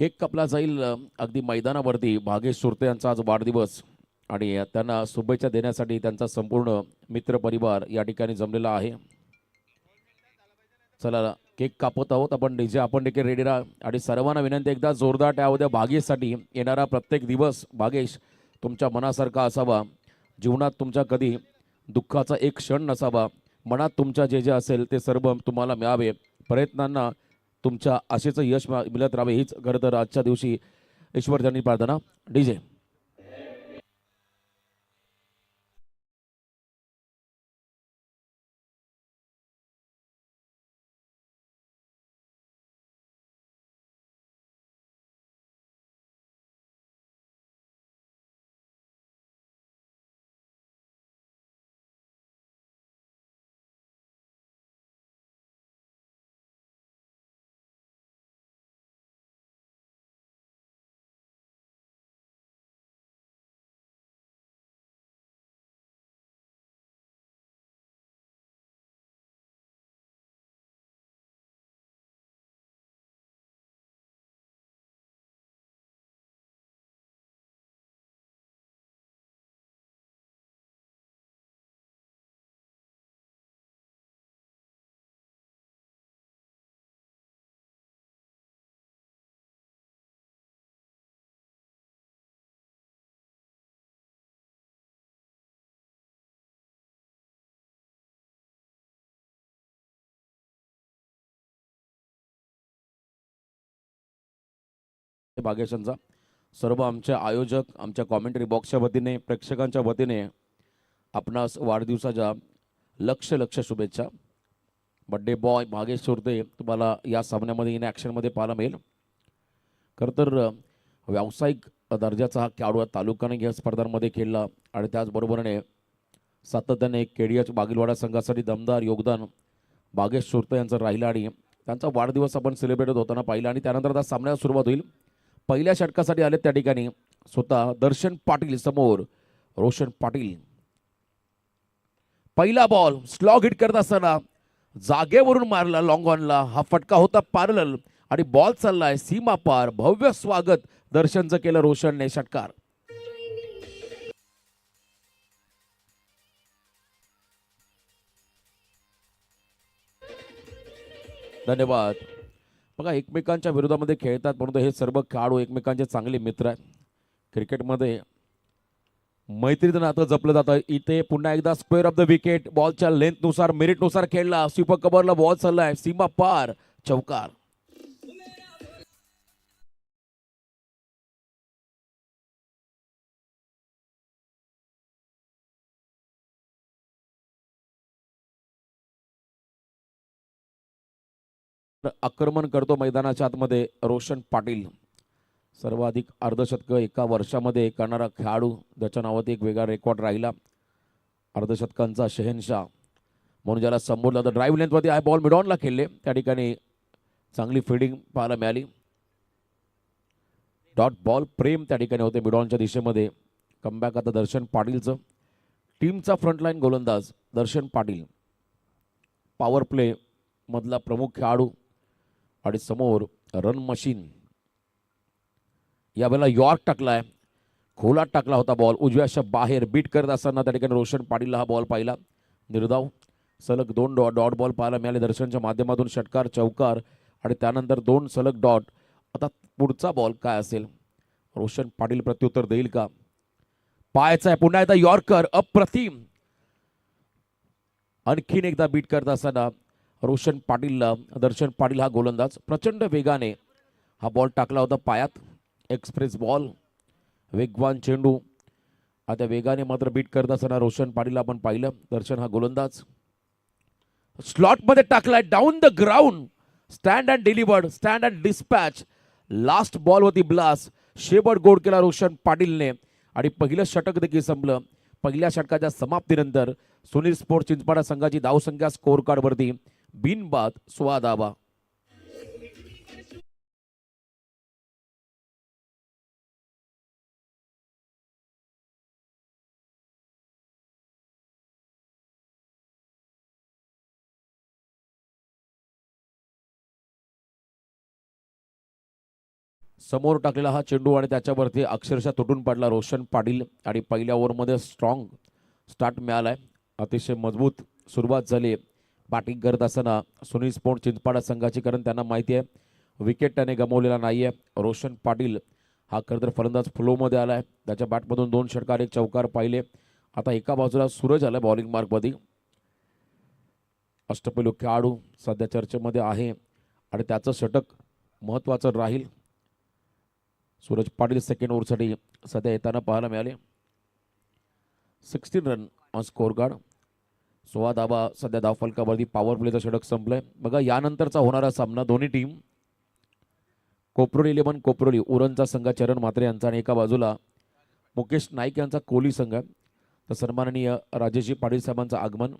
Cake कापला जाईल अगदी मैदानावरती. भागेश सुरते यांचा आज वाढदिवस आणि त्यांना शुभेच्छा देण्यासाठी त्यांचा संपूर्ण मित्रपरिवार या ठिकाणी जमलेला आहे. चला केक कापत आहोत आपण. डीजे आपण देखील रेडी राहा आणि सर्वांना विनंती एकदा जोरदार टाळ्या द्या भागेशसाठी. येणारा प्रत्येक दिवस भागेश तुमच्या मनासारखा असावा. जीवनात तुमच्या कधी दुःखाचा एक क्षण नसावा. मनात तुमच्या जे जे असेल ते सर्व तुम्हाला मिळावे. प्रयत्नांना तुमच्या आशेचं यश मिळत राहावे हीच खरं तर आजच्या दिवशी ईश्वरचरणी प्रार्थना. डीजे भागेशांचा सर्व आमचे आयोजक आमच्या कॉमेंटरी बॉक्सच्या वतीने प्रेक्षकांच्या वतीने आपणास वाढदिवसाच्या लक्ष लक्ष शुभेच्छा. बड्डे बॉय भागेश सुरते तुम्हाला या सामन्यामध्ये इन ॲक्शनमध्ये पाहायला मिळेल. खरं तर व्यावसायिक दर्जाचा हा खेळाडू तालुक्याने या स्पर्धांमध्ये खेळला आणि त्याचबरोबरीने सातत्याने केडीएच बागीलवाडा संघासाठी दमदार योगदान भागेश सुरते यांचं राहिलं आणि त्यांचा वाढदिवस आपण सेलिब्रेट होताना पाहिला. आणि त्यानंतर आता सामन्याला सुरुवात होईल. पहिल्या षटकासाठी आले त्या ठिकाणी स्वतः दर्शन पाटील समोर रोशन पाटील. पहिला बॉल स्लॉग हिट करत असताना जागेवरून मारला लॉंग ऑनला. हा फटका होता पॅरलल आणि बॉल चाललाय सीमा पार. भव्य स्वागत दर्शनचं केलं रोशनने. षटकार धन्यवाद. बघा एकमेकांच्या विरोधामध्ये खेळतात परंतु हे सर्व खेळाडू एकमेकांचे चांगले मित्र आहेत. क्रिकेटमध्ये मैत्रीचं नातं जपलं जातं. इथे पुन्हा एकदा स्क्वेअर ऑफ द विकेट. बॉलच्या लेंथनुसार मेरिटनुसार खेळला. स्वीपर कव्हरला बॉल चाललाय सीमा पार. चौकार. आक्रमण करतो मैदानाच्या आतमध्ये रोशन पाटील. सर्वाधिक अर्धशतक एका वर्षामध्ये करणारा खेळाडू ज्याच्या नावात एक वेगळा रेकॉर्ड राहिला. अर्धशतकांचा शहेनशाह म्हणून ज्याला संबोधलं तर ड्राईव्ह लेंथमध्ये आहे. बॉल मिडॉनला खेळले त्या ठिकाणी चांगली फिल्डिंग पाहायला मिळाली. डॉट बॉल प्रेम त्या ठिकाणी होते मिडॉनच्या दिशेमध्ये. कमबॅक आता दर्शन पाटीलचं. टीमचा फ्रंटलाईन गोलंदाज दर्शन पाटील. पॉवर प्ले मधला प्रमुख खेळाडू आणि समोर रन मशीन. यावेळेला यॉर्क टाकलाय. खोलात टाकला होता बॉल उजव्याच्या बाहेर. बीट करत असताना त्या ठिकाणी रोशन पाटीलला हा बॉल पाहिला. निर्धाव सलग 2 डॉट बॉल पाहायला मिळाले दर्शनच्या माध्यमातून. षटकार चौकार आणि त्यानंतर 2 सलग डॉट. आता पुढचा बॉल काय असेल? रोशन पाटील प्रत्युत्तर देईल का? पाहायचा आहे पुन्हा एकदा यॉर्कर अप्रतिम. आणखीन एकदा बीट करत असताना रोशन पाटीलला दर्शन पाटील हा गोलंदाज प्रचंड वेगाने हा बॉल टाकला होता पायात. एक्सप्रेस बॉल वेगवान चेंडू. आता वेगाने मात्र बीट करत असताना रोशन पाटील आपण पाहिलं. दर्शन हा गोलंदाज स्लॉट मध्ये टाकलाय down the ground. Stand and delivered. Stand and dispatch. Last ball होती ब्लास्ट. शेवट गोड केला रोशन पाटीलने आणि पहिलं षटक देखील संपलं. पहिल्या षटकाच्या समाप्तीनंतर सुनील स्पोर्ट्स चिंचपाडा संघाची धावसंख्या स्कोर कार्ड वरती बिनबाद 16 धावा. समोर टाकलेला हा चेंडू आणि त्याच्यावरती अक्षरशः तुटून पडला रोशन पाटील आणि पहिल्या ओव्हरमध्ये स्ट्रॉंग स्टार्ट मिळालाय. अतिशय मजबूत सुरुवात झाली बॅटिंग करत असताना सुनील स्पोर्ट चिंचपाडा संघाची, कारण त्यांना माहिती आहे विकेट त्याने गमावलेला नाहीये. रोशन पाटील हा खरं तर फलंदाज फ्लोमध्ये आलाय. त्याच्या बॅटमधून 2 षटकार 1 चौकार पाहिले. आता एका बाजूला सूरज आलाय बॉलिंग मार्कमध्ये. अष्टपैलू खेळाडू सध्या चर्चेमध्ये आहे आणि त्याचं षटक महत्त्वाचं राहील. सूरज पाटील सेकंड ओव्हरसाठी सध्या येताना पाहायला मिळाले. 16 रन ऑन स्कोर कार्ड, 16 धावा सध्या धावफलकावरती. पॉवर प्लेचं षटक संपलंय. बघा यानंतरचा होणारा सामना दोन्ही टीम कोपरोली 11 कोपरोली उरणचा संघ चरण म्हात्रे यांचा आणि एका बाजूला मुकेश नाईक यांचा कोहली संघ. तर सन्माननीय राजेशजी पाटील साहेबांचं आगमन,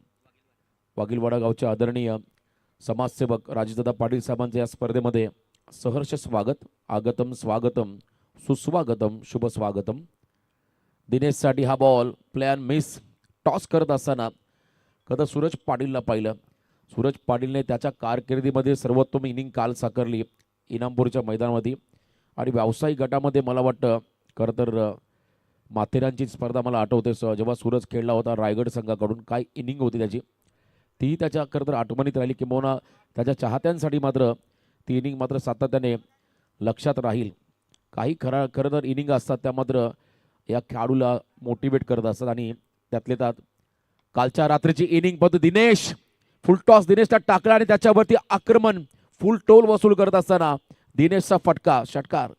वाघिलवाडा गावचे आदरणीय समाजसेवक राजेशदादा पाटील साहेबांचं या स्पर्धेमध्ये सहर्ष स्वागत. आगतम स्वागतम सुस्वागतम शुभ स्वागतम. दिनेशसाठी हा बॉल प्लॅन मिस. टॉस करत असताना कदा सूरज पाटीलला पाहिलं. सूरज पाटीलने त्याच्या कारकिर्दीमध्ये सर्वोत्तम इनिंग काल साकारली इनामपूरच्या मैदानामध्ये आणि व्यावसायिक गटामध्ये मला वाटतं खरं तर माथेरानची स्पर्धा मला आठवते जेव्हा सूरज खेळला होता रायगड संघाकडून. काय इनिंग होती त्याची, ती त्याच्या खरं तर आठवणीत राहिली. किंबहुना त्याच्या चाहत्यांसाठी मात्र ती इनिंग मात्र सातत्याने लक्षात राहील. काही खरं तर इनिंग असतात त्या मात्र या खेळाडूला मोटिवेट करत असतात आणि त्यातले त्यात कालच्या रात्रीची इनिंग पद्धत दिनेश फुल टॉस दिनेशला टाकला आणि त्याच्यावरती आक्रमण फुल टोल वसूल करत असताना दिनेशचा फटका षटकार.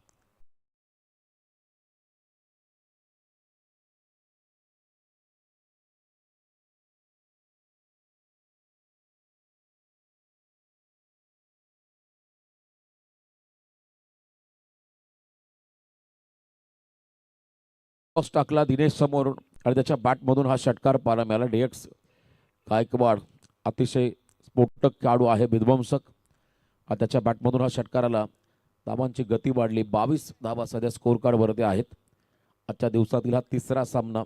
टॉस टाकला दिनेश समोर आणि त्याच्या बॅटमधून हा षटकार पाहायला मिळाला. डेक्स गायकवाड अतिशय स्फोटक खेळाडू आहे, विध्वंसक. त्याच्या बॅटमधून हा षटकार आला. धावांची गती वाढली. 22 धावा सध्या स्कोर कार्डवरती आहेत. आजच्या दिवसातील हा तिसरा सामना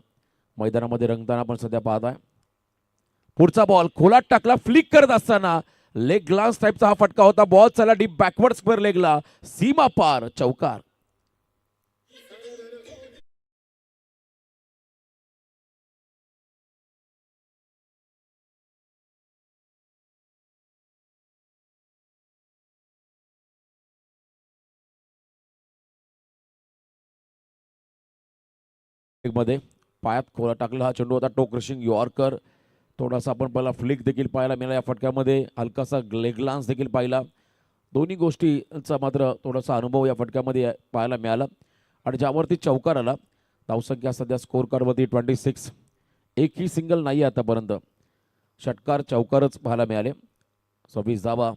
मैदानामध्ये रंगताना आपण सध्या पाहत आहे. पुढचा बॉल खोलात टाकला फ्लिक करत असताना लेग ग्लास टाईपचा हा फटका होता. बॉल चला डीप बॅकवर्ड स्क्वेअर लेगला, सीमा पार चौकार. मध्ये पायात खोला टाकला हा चेंडू होता. टोक क्रशिंग यॉर्कर. थोडासा आपण पहिला फ्लिक देखील पाहायला मिळाला या फटक्यामध्ये. हलकासा लेग लान्स देखील पाहिला. दोन्ही गोष्टींचा मात्र थोडासा अनुभव या फटक्यामध्ये पाहायला मिळाला आणि ज्यावरती चौकार आला. धावसंख्या सध्या स्कोर कार्डवरती 26. एकही सिंगल नाही आतापर्यंत. षटकार चौकारच पाहायला मिळाले. 26 धावा.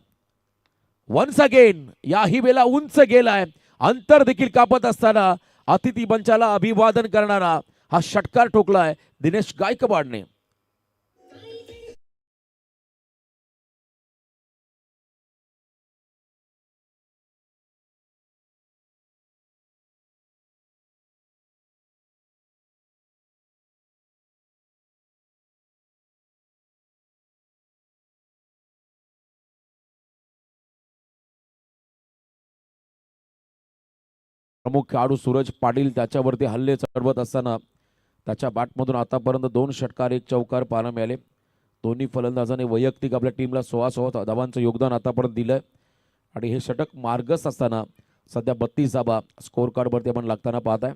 वन्स अगेन याही वेळेला उंच गेलाय. अंतर देखील कापत असताना अतिथी पंचाला अभिवादन करणारा हा षटकार ठोकलाय दिनेश गायकवाडने. प्रमुख खेळाडू सूरज पाटील त्याच्यावरती हल्ले चढवत असताना त्याच्या बॅटमधून आतापर्यंत 2 षटकार 1 चौकार पाहायला मिळाले. दोन्ही फलंदाजांनी वैयक्तिक आपल्या टीमला 16 धावांचं योगदान आतापर्यंत दिलंय आणि हे षटक मार्गस्थ असताना सध्या 32 धावा स्कोर कार्डवरती आपण लागताना पाहत आहे.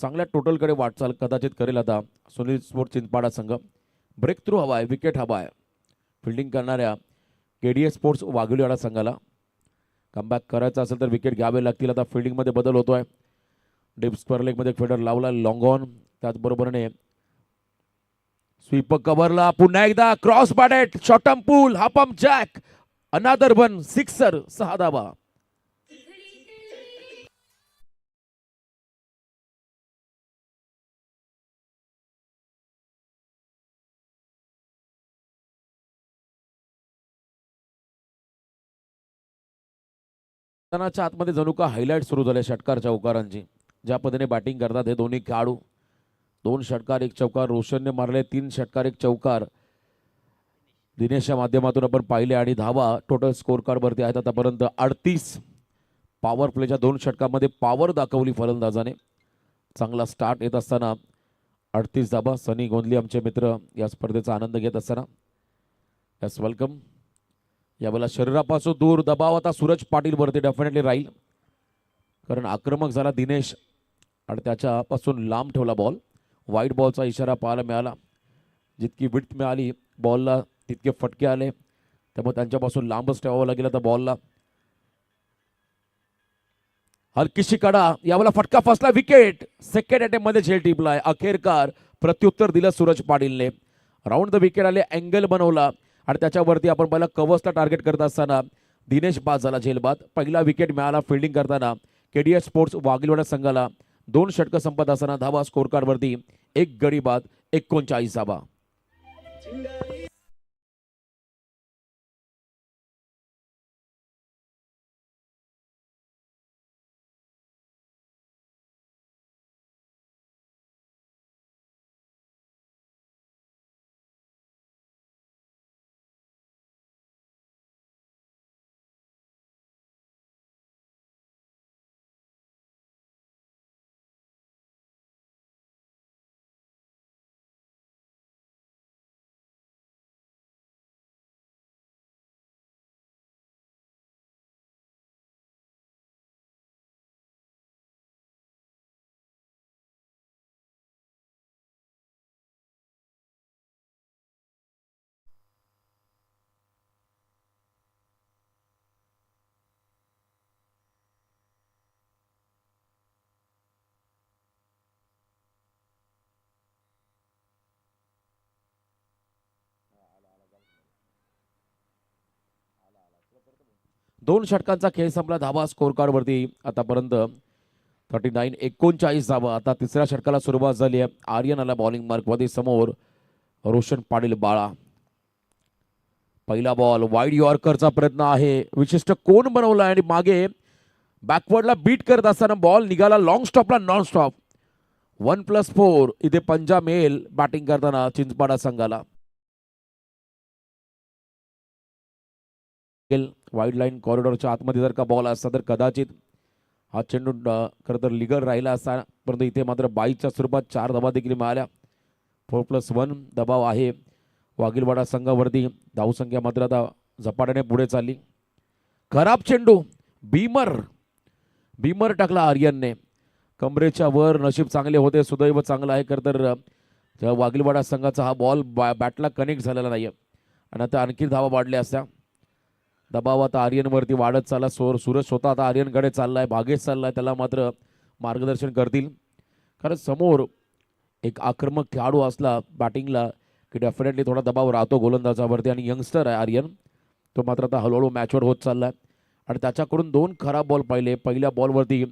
चांगल्या टोटलकडे वाटचाल कदाचित करेल आता सुनील स्पोर्ट चिंचपाडा संघ. ब्रेक थ्रू हवा आहे, विकेट हवा आहे फिल्डिंग करणाऱ्या केडीएस स्पोर्ट्स वाघोलीवाडा संघाला. कमबॅक करायचं असेल तर विकेट घ्यावे लागतील. आता फिल्डिंगमध्ये बदल होतोय. डीप स्क्वेअर लेगमध्ये फेडर लावला लॉंग ऑन. त्याचबरोबरने स्वीप कव्हरला पुन्हा एकदा क्रॉस बॅट शॉर्टम पूल हा pump jack another one sixer 6 धावा. मैदानाच्या आतमध्ये जणू का हायलाइट सुरू झाले षटकार चौकारांची. ज्या पद्धतीने बॅटिंग करतात हे दोन्ही खेळाडू. 2 षटकार 1 चौकार रोशनने मारले. 3 षटकार 1 चौकार दिनेशच्या माध्यमातून आपण पाहिले आणि धावा टोटल स्कोर कार्डवरती आहेत आतापर्यंत 38. पॉवर प्लेच्या 2 षटकामध्ये पॉवर दाखवली फलंदाजाने. चांगला स्टार्ट येत असताना 38 धाबा. सनी गोंधली आमचे मित्र या स्पर्धेचा आनंद घेत असताना. Yes welcome. यावेळेला शरीरापासून दूर दबाव आता सूरज पाटील वरती डेफिनेटली राहील, कारण आक्रमक झाला दिनेश आणि त्याच्यापासून लांब ठेवला बॉल. वाईट बॉलचा इशारा पाहायला मिळाला. जितकी विड्थ मिळाली बॉलला तितके फटके आले, त्यामुळे त्यांच्यापासून लांबच ठेवावं लागेल आता बॉलला. हलकीशी कडा. यावेळेला फटका फसला. विकेट. सेकंड अटेम्प्ट मध्ये झेल टिपलाय. अखेरकार प्रत्युत्तर दिलं सूरज पाटीलने. राऊंड द विकेट आले, अँगल बनवला आणि त्याच्यावरती आपण पहिला कव्हर्सला टार्गेट करत असताना दिनेश बाद झाला झेल बाद. पहिला विकेट मिळाला फिल्डिंग करताना केडीएस स्पोर्ट्स वाघिलवाडा संघाला. 2 षटकं संपत असताना धावा स्कोर कार्ड वरती 1 गडी बाद 39 धावा. दोन षटकांचा खेळ संपला. धावा स्कोर कार्ड वरती आतापर्यंत 39 धावा. आता तिसऱ्या षटकाला सुरुवात झाली आहे. आर्यन आला बॉलिंग मार्क मध्ये. समोर रोशन पाटील बाळा. पहिला बॉल वाईड यॉर्करचा प्रयत्न आहे. विशिष्ट कोण बनवला आणि मागे बॅकवर्डला बीट करत असताना बॉल निघाला लॉंग स्टॉपला. नॉन स्टॉप 1+4 इथे पंजाब मेल बॅटिंग करताना चिंचपाडा संघाला. वाईड लाईन कॉरिडॉरच्या आतमध्ये जर का बॉल असता तर कदाचित हा चेंडू खरं तर लिगल राहिला असता, परंतु इथे मात्र 22च्या स्वरूपात 4 धावा देखील मिळाल्या. 4+1 दबाव आहे वाघिलवाडा संघावरती. धावसंख्या मात्र आता झपाट्याने पुढे चालली. खराब चेंडू. बीमर टाकला आर्यनने. कमरेच्या वर. नशीब चांगले होते. सुदैव चांगलं आहे खरं तर वाघिलवाडा संघाचा हा बॉल बॅटला कनेक्ट झालेला नाही आणि आता आणखी धावा वाढल्या असत्या. दबाव आता आर्यनवरती वाढत चालला. सूरज स्वतः आता आर्यनकडे चाललाय, भागेच चाललाय. त्याला मात्र मार्गदर्शन करतील, कारण समोर एक आक्रमक खेळाडू असला बॅटिंगला की डेफिनेटली थोडा दबाव राहतो गोलंदाजावरती. आणि यंगस्टर आहे आर्यन, तो मात्र आता हळूहळू मॅचवर होत चाललाय आणि त्याच्याकडून 2 खराब बॉल पाहिले. पहिल्या बॉलवरती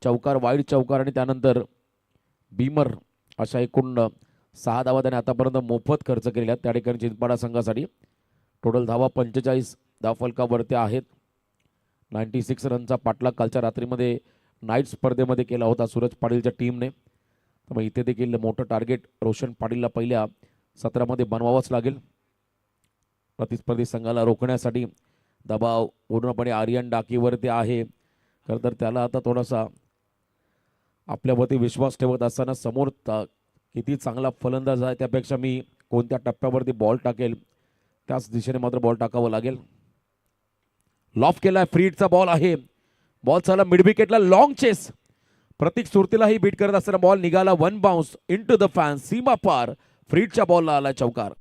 चौकार, वाईड चौकार आणि त्यानंतर बीमर, अशा एकूण 6 धावा त्याने आतापर्यंत मोफत खर्च केलेल्या त्या ठिकाणी चिंचपाडा संघासाठी. टोटल धावा 45 धावफलकावरती आहेत. 96 रनचा पाठलाग कालच्या रात्रीमध्ये नाईट स्पर्धेमध्ये केला होता सूरज पाटीलच्या टीमने. त्यामुळे इथे देखील मोठं टार्गेट रोशन पाटीलला पहिल्या सत्रामध्ये बनवावंच लागेल. प्रतिस्पर्धी संघाला रोखण्यासाठी दबाव पूर्णपणे आर्यन डाकीवरती आहे. खरं तर त्याला आता थोडासा आपल्यावरती विश्वास ठेवत असताना समोर किती चांगला फलंदाज आहे त्यापेक्षा मी कोणत्या टप्प्यावरती बॉल टाकेल त्याच दिशेने मात्र बॉल टाकावं लागेल. लॉफ केलाय. फ्रीडचा बॉल आहे. बॉल चालला मिड विकेटला. Long chase. प्रतीक सुरतीलाही बीट करत असताना बॉल निघाला 1 बाउन्स इनटू द फॅन. सीमा पार. फ्रीडच्या बॉलला आला चौकार.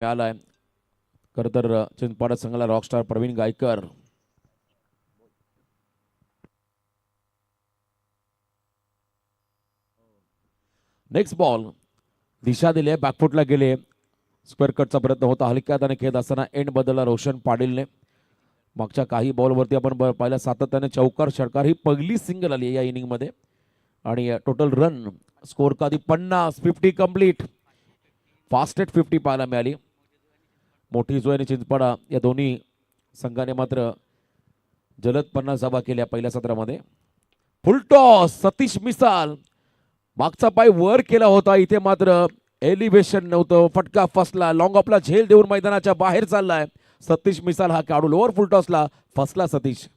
आलाय खरं तर चिंचपाडा संघाला rockstar Pravin Gaykar. Next ball दिशा दिली. बॅकफुटला गेले. स्क्वेअर कटचा प्रयत्न होता. हलक्यात आणि खेळत असताना एंड बदलला रोशन पाटीलने. मागच्या काही बॉलवरती आपण पाहिलं सातत्याने चौकार षटकार. ही पहिली सिंगल आली या इनिंगमध्ये आणि टोटल रन स्कोर का 50. 50 कंप्लीट. फास्टेस्ट 50 पाहायला मिळाली. मोठी जोय आणि चिंचपाडा या दोन्ही संघाने मात्र जलद 50 धावा केल्या पहिल्या सत्रामध्ये. फुलटॉस सतीश मिसाल मागचा पाय वर केला होता, इथे मात्र एलिव्हेशन नव्हतं. फटका फसला. लॉंग ऑफला झेल देऊन मैदानाच्या बाहेर चाललाय सतीश मिसाल हा खेळाडू. लोअर फुलटॉसला फसला सतीश.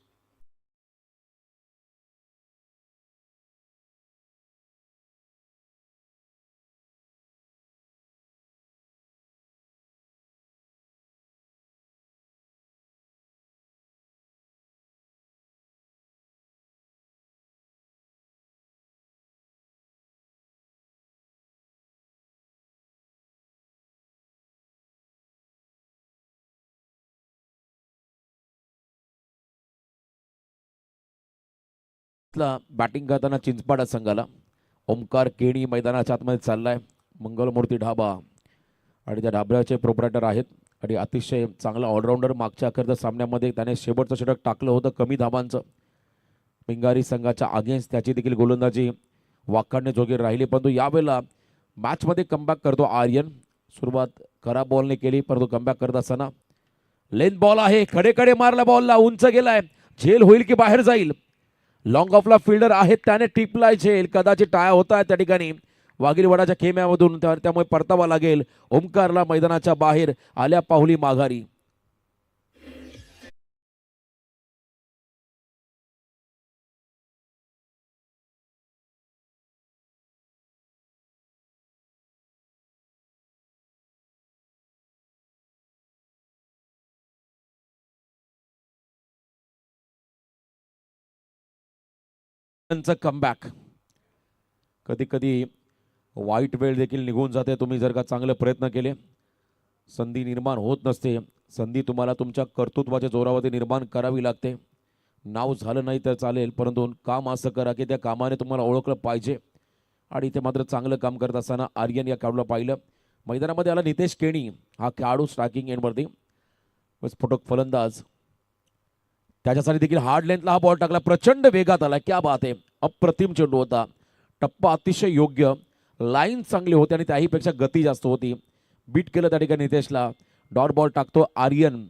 बॅटिंग करताना चिंचपाडा संघाला ओमकार केणी मैदानाच्या आतमध्ये चाललाय. मंगलमूर्ती ढाबा आणि त्या ढाब्याचे प्रोप्रायटर आहेत आणि अतिशय चांगला ऑलराऊंडर. मागच्या अखेरच्या सामन्यामध्ये त्याने शेवटचं षटक टाकलं होतं कमी धाबांचं. पिंगारी संघाच्या अगेन्स्ट त्याची देखील गोलंदाजी वाखाणण्याजोगी राहिली, परंतु यावेळेला मॅचमध्ये कमबॅक करतो आर्यन. सुरुवात खराब बॉलने केली, परंतु कमबॅक करत असताना लेंथ बॉल आहे, खडे मारला बॉलला, उंच गेलाय, झेल होईल की बाहेर जाईल. लॉंग ऑफला फिल्डर आहेत त्याने टिपलाय झेल, कदाचित टाळ्या होत आहेत त्या ठिकाणी वाघिरवाडाच्या खेम्यामधून, त्यामुळे परतावा लागेल. ओमकारला मैदानाच्या बाहेर आल्या पाहुली माघारी. कमबॅक कधी कधी वाईट वेळ देखील निघून जाते. तुम्ही जर का चांगले प्रयत्न केले संधी निर्माण होत नसते. संधी तुम्हाला तुमच्या कर्तृत्वाच्या जोरावरती निर्माण करावी लागते. नाव झालं नाही तर चालेल, परंतु काम असं करा की त्या कामाने तुम्हाला ओळखलं पाहिजे. आणि इथे मात्र चांगलं काम करत असताना आर्यन या खेळाडूला पाहिलं. मैदानामध्ये आला नितेश केणी हा खेळाडू स्ट्रायकिंग एंडवरती, स्फोटक फलंदाज. त्याच्यासाठी देखील हार्ड लेंथला हा बॉल टाकला, प्रचंड वेगात आला. क्या बात आहे, अप्रतिम चेंडू होता. टप्पा अतिशय योग्य, लाईन चांगली होती आणि त्याहीपेक्षा गती जास्त होती. बीट केलं त्या ठिकाणी नितेशला. डॉट बॉल टाकतो आर्यन.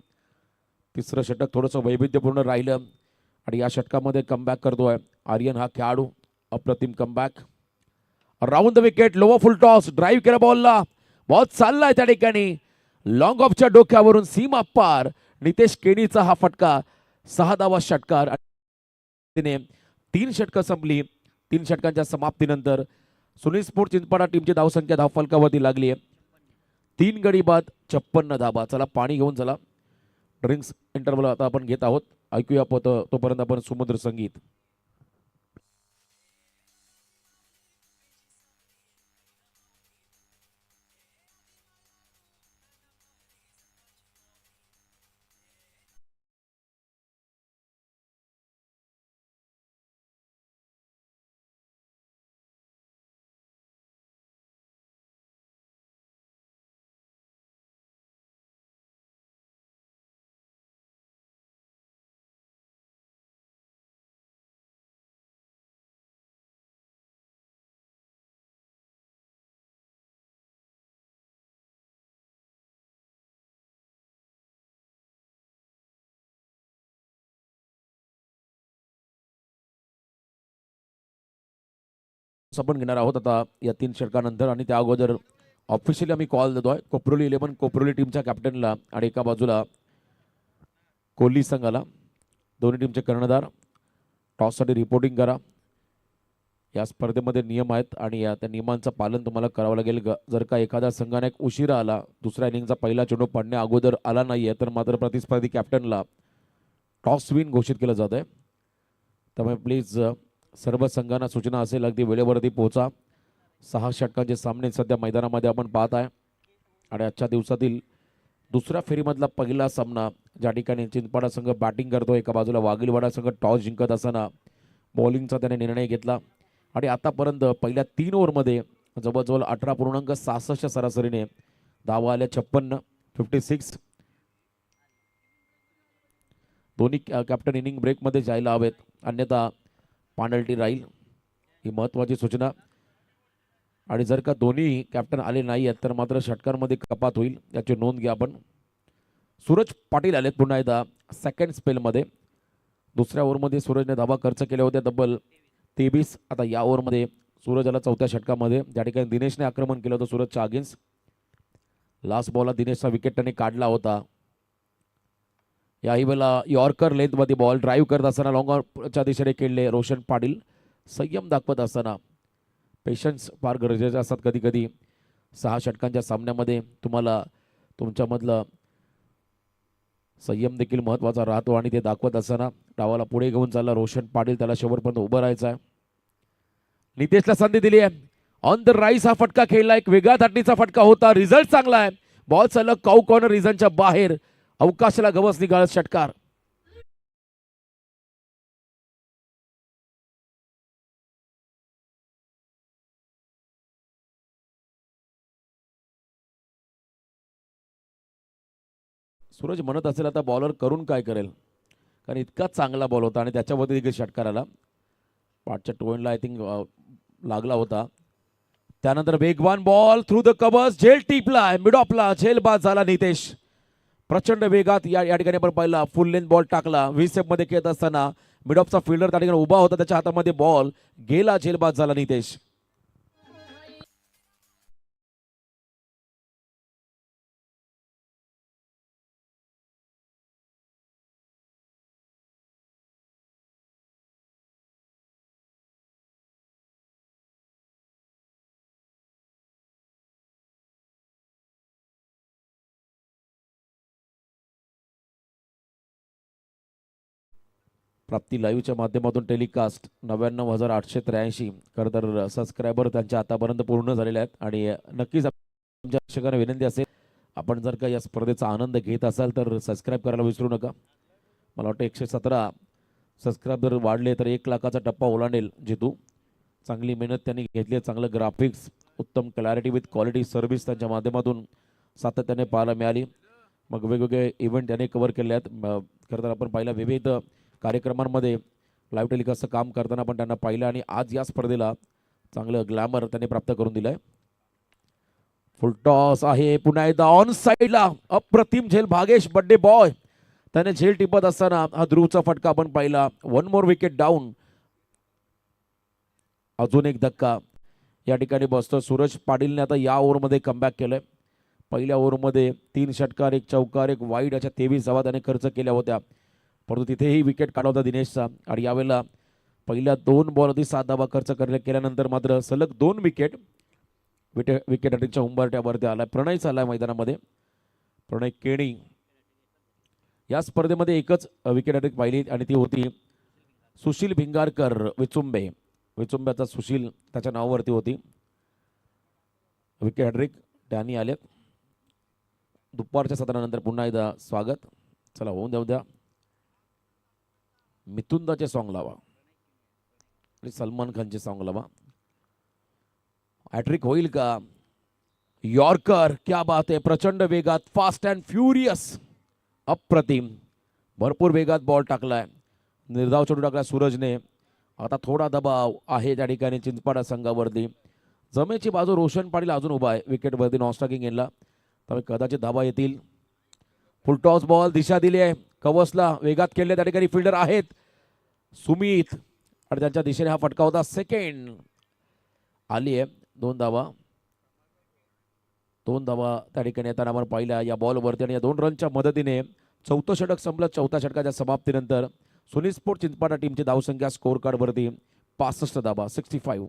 तिसरं षटक थोडंसं वैविध्यपूर्ण राहिलं आणि या षटकामध्ये कमबॅक करतोय आर्यन हा खेळाडू. अप्रतिम comeback. Round the wicket, lower full toss, drive केला बॉलला, बॉल चाललाय त्या ठिकाणी लॉंग ऑफच्या डोक्यावरून सीमा पार. नितेश केणीचा हा फटका 6 धावा षटकार. तिने 3 षटकं संपली. 3 षटकांच्या समाप्तीनंतर सुनील स्पोर्ट चिंचपाडा टीमची धावसंख्या धावफलकावरती लागली आहे 3 गडी बाद 56 धाबा. चला पाणी घेऊन चला. ड्रिंक्स इंटरव्हल आता आपण घेत आहोत. ऐकूया तोपर्यंत आपण सुमधुर संगीत. आपण घेणार आहोत आता या 3 षटकानंतर. आणि त्या अगोदर ऑफिशियली आम्ही कॉल देतोय कोपरोली 11 कोपरोली टीमच्या कॅप्टनला आणि एका बाजूला कोहली संघाला. दोन्ही टीमचे कर्णधार टॉससाठी रिपोर्टिंग करा. या स्पर्धेमध्ये नियम आहेत आणि त्या नियमांचं पालन तुम्हाला करावं लागेल. जर का एखाद्या संघाने एक उशिरा आला, दुसऱ्या इनिंगचा पहिला चेंडू पडण्या अगोदर आला नाहीये, तर मात्र प्रतिस्पर्धी कॅप्टनला टॉस विन घोषित केलं जात आहे. त्यामुळे प्लीज सर्व संघांना सूचना असेल अगदी वेळेवरती पोहोचा. 6 षटकांचे सामने सध्या मैदानामध्ये आपण पाहत आहे आणि आजच्या दिवसातील दुसऱ्या फेरीमधला पहिला सामना ज्या ठिकाणी चिंचपाडा संघ बॅटिंग करतो, एका बाजूला वाघिलवाडा संघ टॉस जिंकत असताना बॉलिंगचा त्याने निर्णय घेतला आणि आतापर्यंत पहिल्या 3 ओव्हरमध्ये जवळजवळ 18.66 सरासरीने धावा आल्या 56 56. दोन्ही कॅप्टन इनिंग ब्रेकमध्ये जायला हवेत, अन्यथा पेनल्टी राहील. ही महत्त्वाची सूचना. आणि जर का दोन्ही कॅप्टन आले नाही आहेत तर मात्र षटकांमध्ये कपात होईल, याची नोंद घ्या आपण. सूरज पाटील आलेत पुन्हा एकदा सेकंड स्पेलमध्ये. दुसऱ्या ओव्हरमध्ये सूरजने धाबा खर्च केले होते तब्बल 23. आता या ओव्हरमध्ये सूरज आला चौथ्या षटकामध्ये. त्या ठिकाणी दिनेशने आक्रमण केलं होतं सूरजच्या अगेन्स्ट. लास्ट बॉलला दिनेशचा विकेट त्याने काढला होता. याही वेळेला यॉर्कर लेंथमध्ये बॉल ड्राईव्ह करत असताना लॉंगच्या दिशेने खेळले रोशन पाटील. संयम दाखवत असताना पेशन्स फार गरजेचे असतात कधी कधी. 6 षटकांच्या सामन्यामध्ये तुम्हाला तुमच्यामधलं संयम देखील महत्त्वाचा राहतो आणि ते दाखवत असताना डावाला पुढे घेऊन चालला रोशन पाटील. त्याला शेवटपर्यंत उभं राहायचं आहे. नितेशला संधी दिली आहे. ऑन द राईस हा फटका खेळला. एक वेगळा धाटणीचा फटका होता. रिझल्ट चांगला आहे. बॉल सलग काऊ कॉर्नर रिझनच्या बाहेर. अवकाशाला गवस निघाल षटकार. सूरज म्हणत असेल आता बॉलर करून काय करेल, कारण इतका चांगला बॉल होता आणि त्याच्यावरती देखील षटकार आला. पाठच्या टोनला आय थिंक लागला होता. त्यानंतर वेगवान बॉल थ्रू द कव्हर्स. झेल टिपला मिड ऑफला. झेल बाद झाला नितेश. प्रचंड वेगात या ठिकाणी आपण पाहिला. फुल लेंथ बॉल टाकला. व्ही मध्ये खेळत असताना मिड ऑफचा फिल्डर त्या ठिकाणी उभा होता. त्याच्या हातामध्ये बॉल गेला. झेल बाद झाला नितेश. प्राप्ती लाईव्हच्या माध्यमातून टेलिकास्ट 99,883 खरं तर सबस्क्रायबर त्यांच्या आतापर्यंत पूर्ण झालेले आहेत. आणि नक्कीच आमच्या प्रेक्षकांना विनंती असेल, आपण जर का या स्पर्धेचा आनंद घेत असाल तर सबस्क्राईब करायला विसरू नका. मला वाटतं 117 सबस्क्रायबर वाढले तर 1,00,000चा टप्पा ओलांडेल जितू. चांगली मेहनत त्यांनी घेतली आहे. चांगलं ग्राफिक्स, उत्तम क्लॅरिटी विथ क्वालिटी सर्व्हिस त्यांच्या माध्यमातून सातत्याने पाहायला मिळाली. मग वेगवेगळे इव्हेंट त्यांनी कव्हर केले आहेत. खरं तर आपण पाहिलं विविध कार्यक्रमांमध्ये लाईव्ह टेलिकास्टचं काम करताना पण त्यांना पाहिलं आणि आज या स्पर्धेला चांगलं ग्लॅमर त्यांनी प्राप्त करून दिलंय. फुल टॉस आहे पुन्हा एकदा ऑन साईडला. अप्रतिम झेल भागेश बड्डे बॉय. त्याने झेल टिपत असताना हा ध्रुवचा फटका आपण पाहिला. 1 मोर विकेट डाऊन. अजून एक धक्का या ठिकाणी बसतो. सूरज पाटीलने आता या ओव्हरमध्ये कमबॅक केलंय. पहिल्या ओव्हरमध्ये 3 षटकार 1 चौकार 1 वाईड अशा 23 धावा त्याने खर्च केल्या होत्या. परंतु तिथेही विकेट काढला होता दिनेशचा. आणि यावेळेला पहिल्या 2 बॉलवरती 7 धावा खर्च केल्यानंतर मात्र सलग 2 विकेट विकेट हॅट्रिकच्या उंबरठ्यावरती आलाय. प्रणय चाललाय मैदानामध्ये. प्रणय केणी या स्पर्धेमध्ये एकच विकेट हॅट्रिक पाहिली आणि ती होती सुशील भिंगारकर विचुंबे. विचुंब्याचा सुशील त्याच्या नावावरती होती. विकेट हॅट्रिक त्यांनी आलेत. दुपारच्या सत्रानंतर पुन्हा एकदा स्वागत. चला होऊन देऊ द्या. मिथुंदाचे सॉंग लावा आणि सलमान खानचे सॉंग लावा. हॅट्रिक होईल का? यॉर्कर क्या बात आहे. प्रचंड वेगात फास्ट अँड फ्युरियस. अप्रतिम. भरपूर वेगात बॉल टाकलाय. निर्धाव चढू टाकला सूरजने. आता थोडा दबाव आहे त्या ठिकाणी चिंचपाडा संघावरती. जमेची बाजू रोशन पाटील अजून उभा आहे विकेटवरती नॉनस्ट्रायकिंग येणला. त्यामुळे कदाचित धाबा येतील. फुल टॉस बॉल दिशा दिली आहे. कवसला वेगात खेळले त्या ठिकाणी फिल्डर आहेत सुमित आणि त्यांच्या दिशेने हा फटका होता. सेकंड आली आहे. 2 धावा त्या ठिकाणी येताना आपण पाहिल्या या बॉलवरती. आणि या 2 रनच्या मदतीने 4थं षटक संपलं. 4थ्या षटकाच्या समाप्तीनंतर सुनील स्पोर्ट चिंचपाडा टीमची धावसंख्या स्कोर कार्डवरती 65 धावा 65.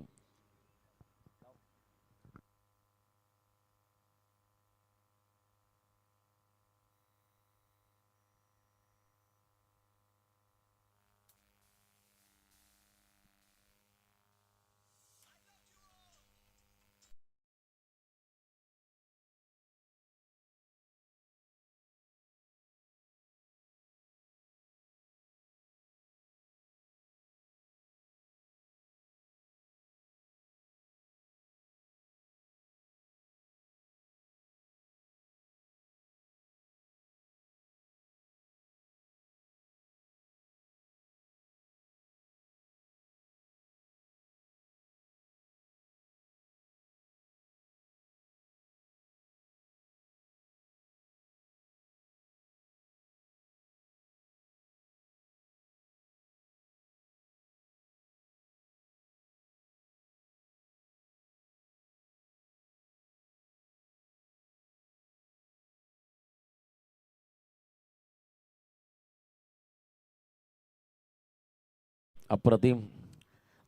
अप्रतिम.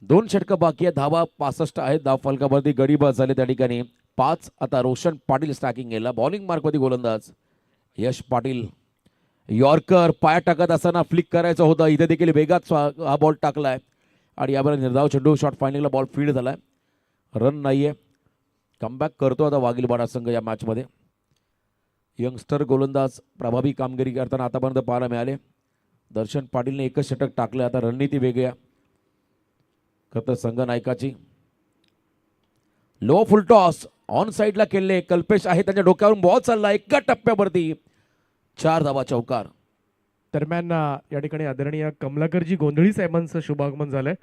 2 षटकं बाकी आहे. धावा 65 आहेत. धाव फलकावरती गडी बाद झाले त्या ठिकाणी 5. आता रोशन पाटील स्टॅकिंग गेला. बॉलिंग मार्कवरती गोलंदाज यश पाटील. यॉर्कर पाया टाकत असताना फ्लिक करायचा होता. इथे देखील वेगात हा बॉल टाकलाय आणि यावेळेला निर्धाव चेंडू शॉट फायनलला बॉल फील्ड झालाय. रन नाहीये. कमबॅक करतो आता वाघीलवाडा संघ या मॅचमध्ये. यंगस्टर गोलंदाज प्रभावी कामगिरी करताना आतापर्यंत पाहायला मिळाले. दर्शन पाटीलने एकच षटक टाकले. आता रणनीती वेगळी आहे खरं तर संघ नायकाची. लो फुल टॉस ऑन साईडला केले. कल्पेश आहे त्यांच्या डोक्यावरून बॉल चालला एका टप्प्यावरती. 4 धावा चौकार. दरम्यान या ठिकाणी आदरणीय कमलाकरजी गोंधळी साहेबांचं शुभागमन झालंय.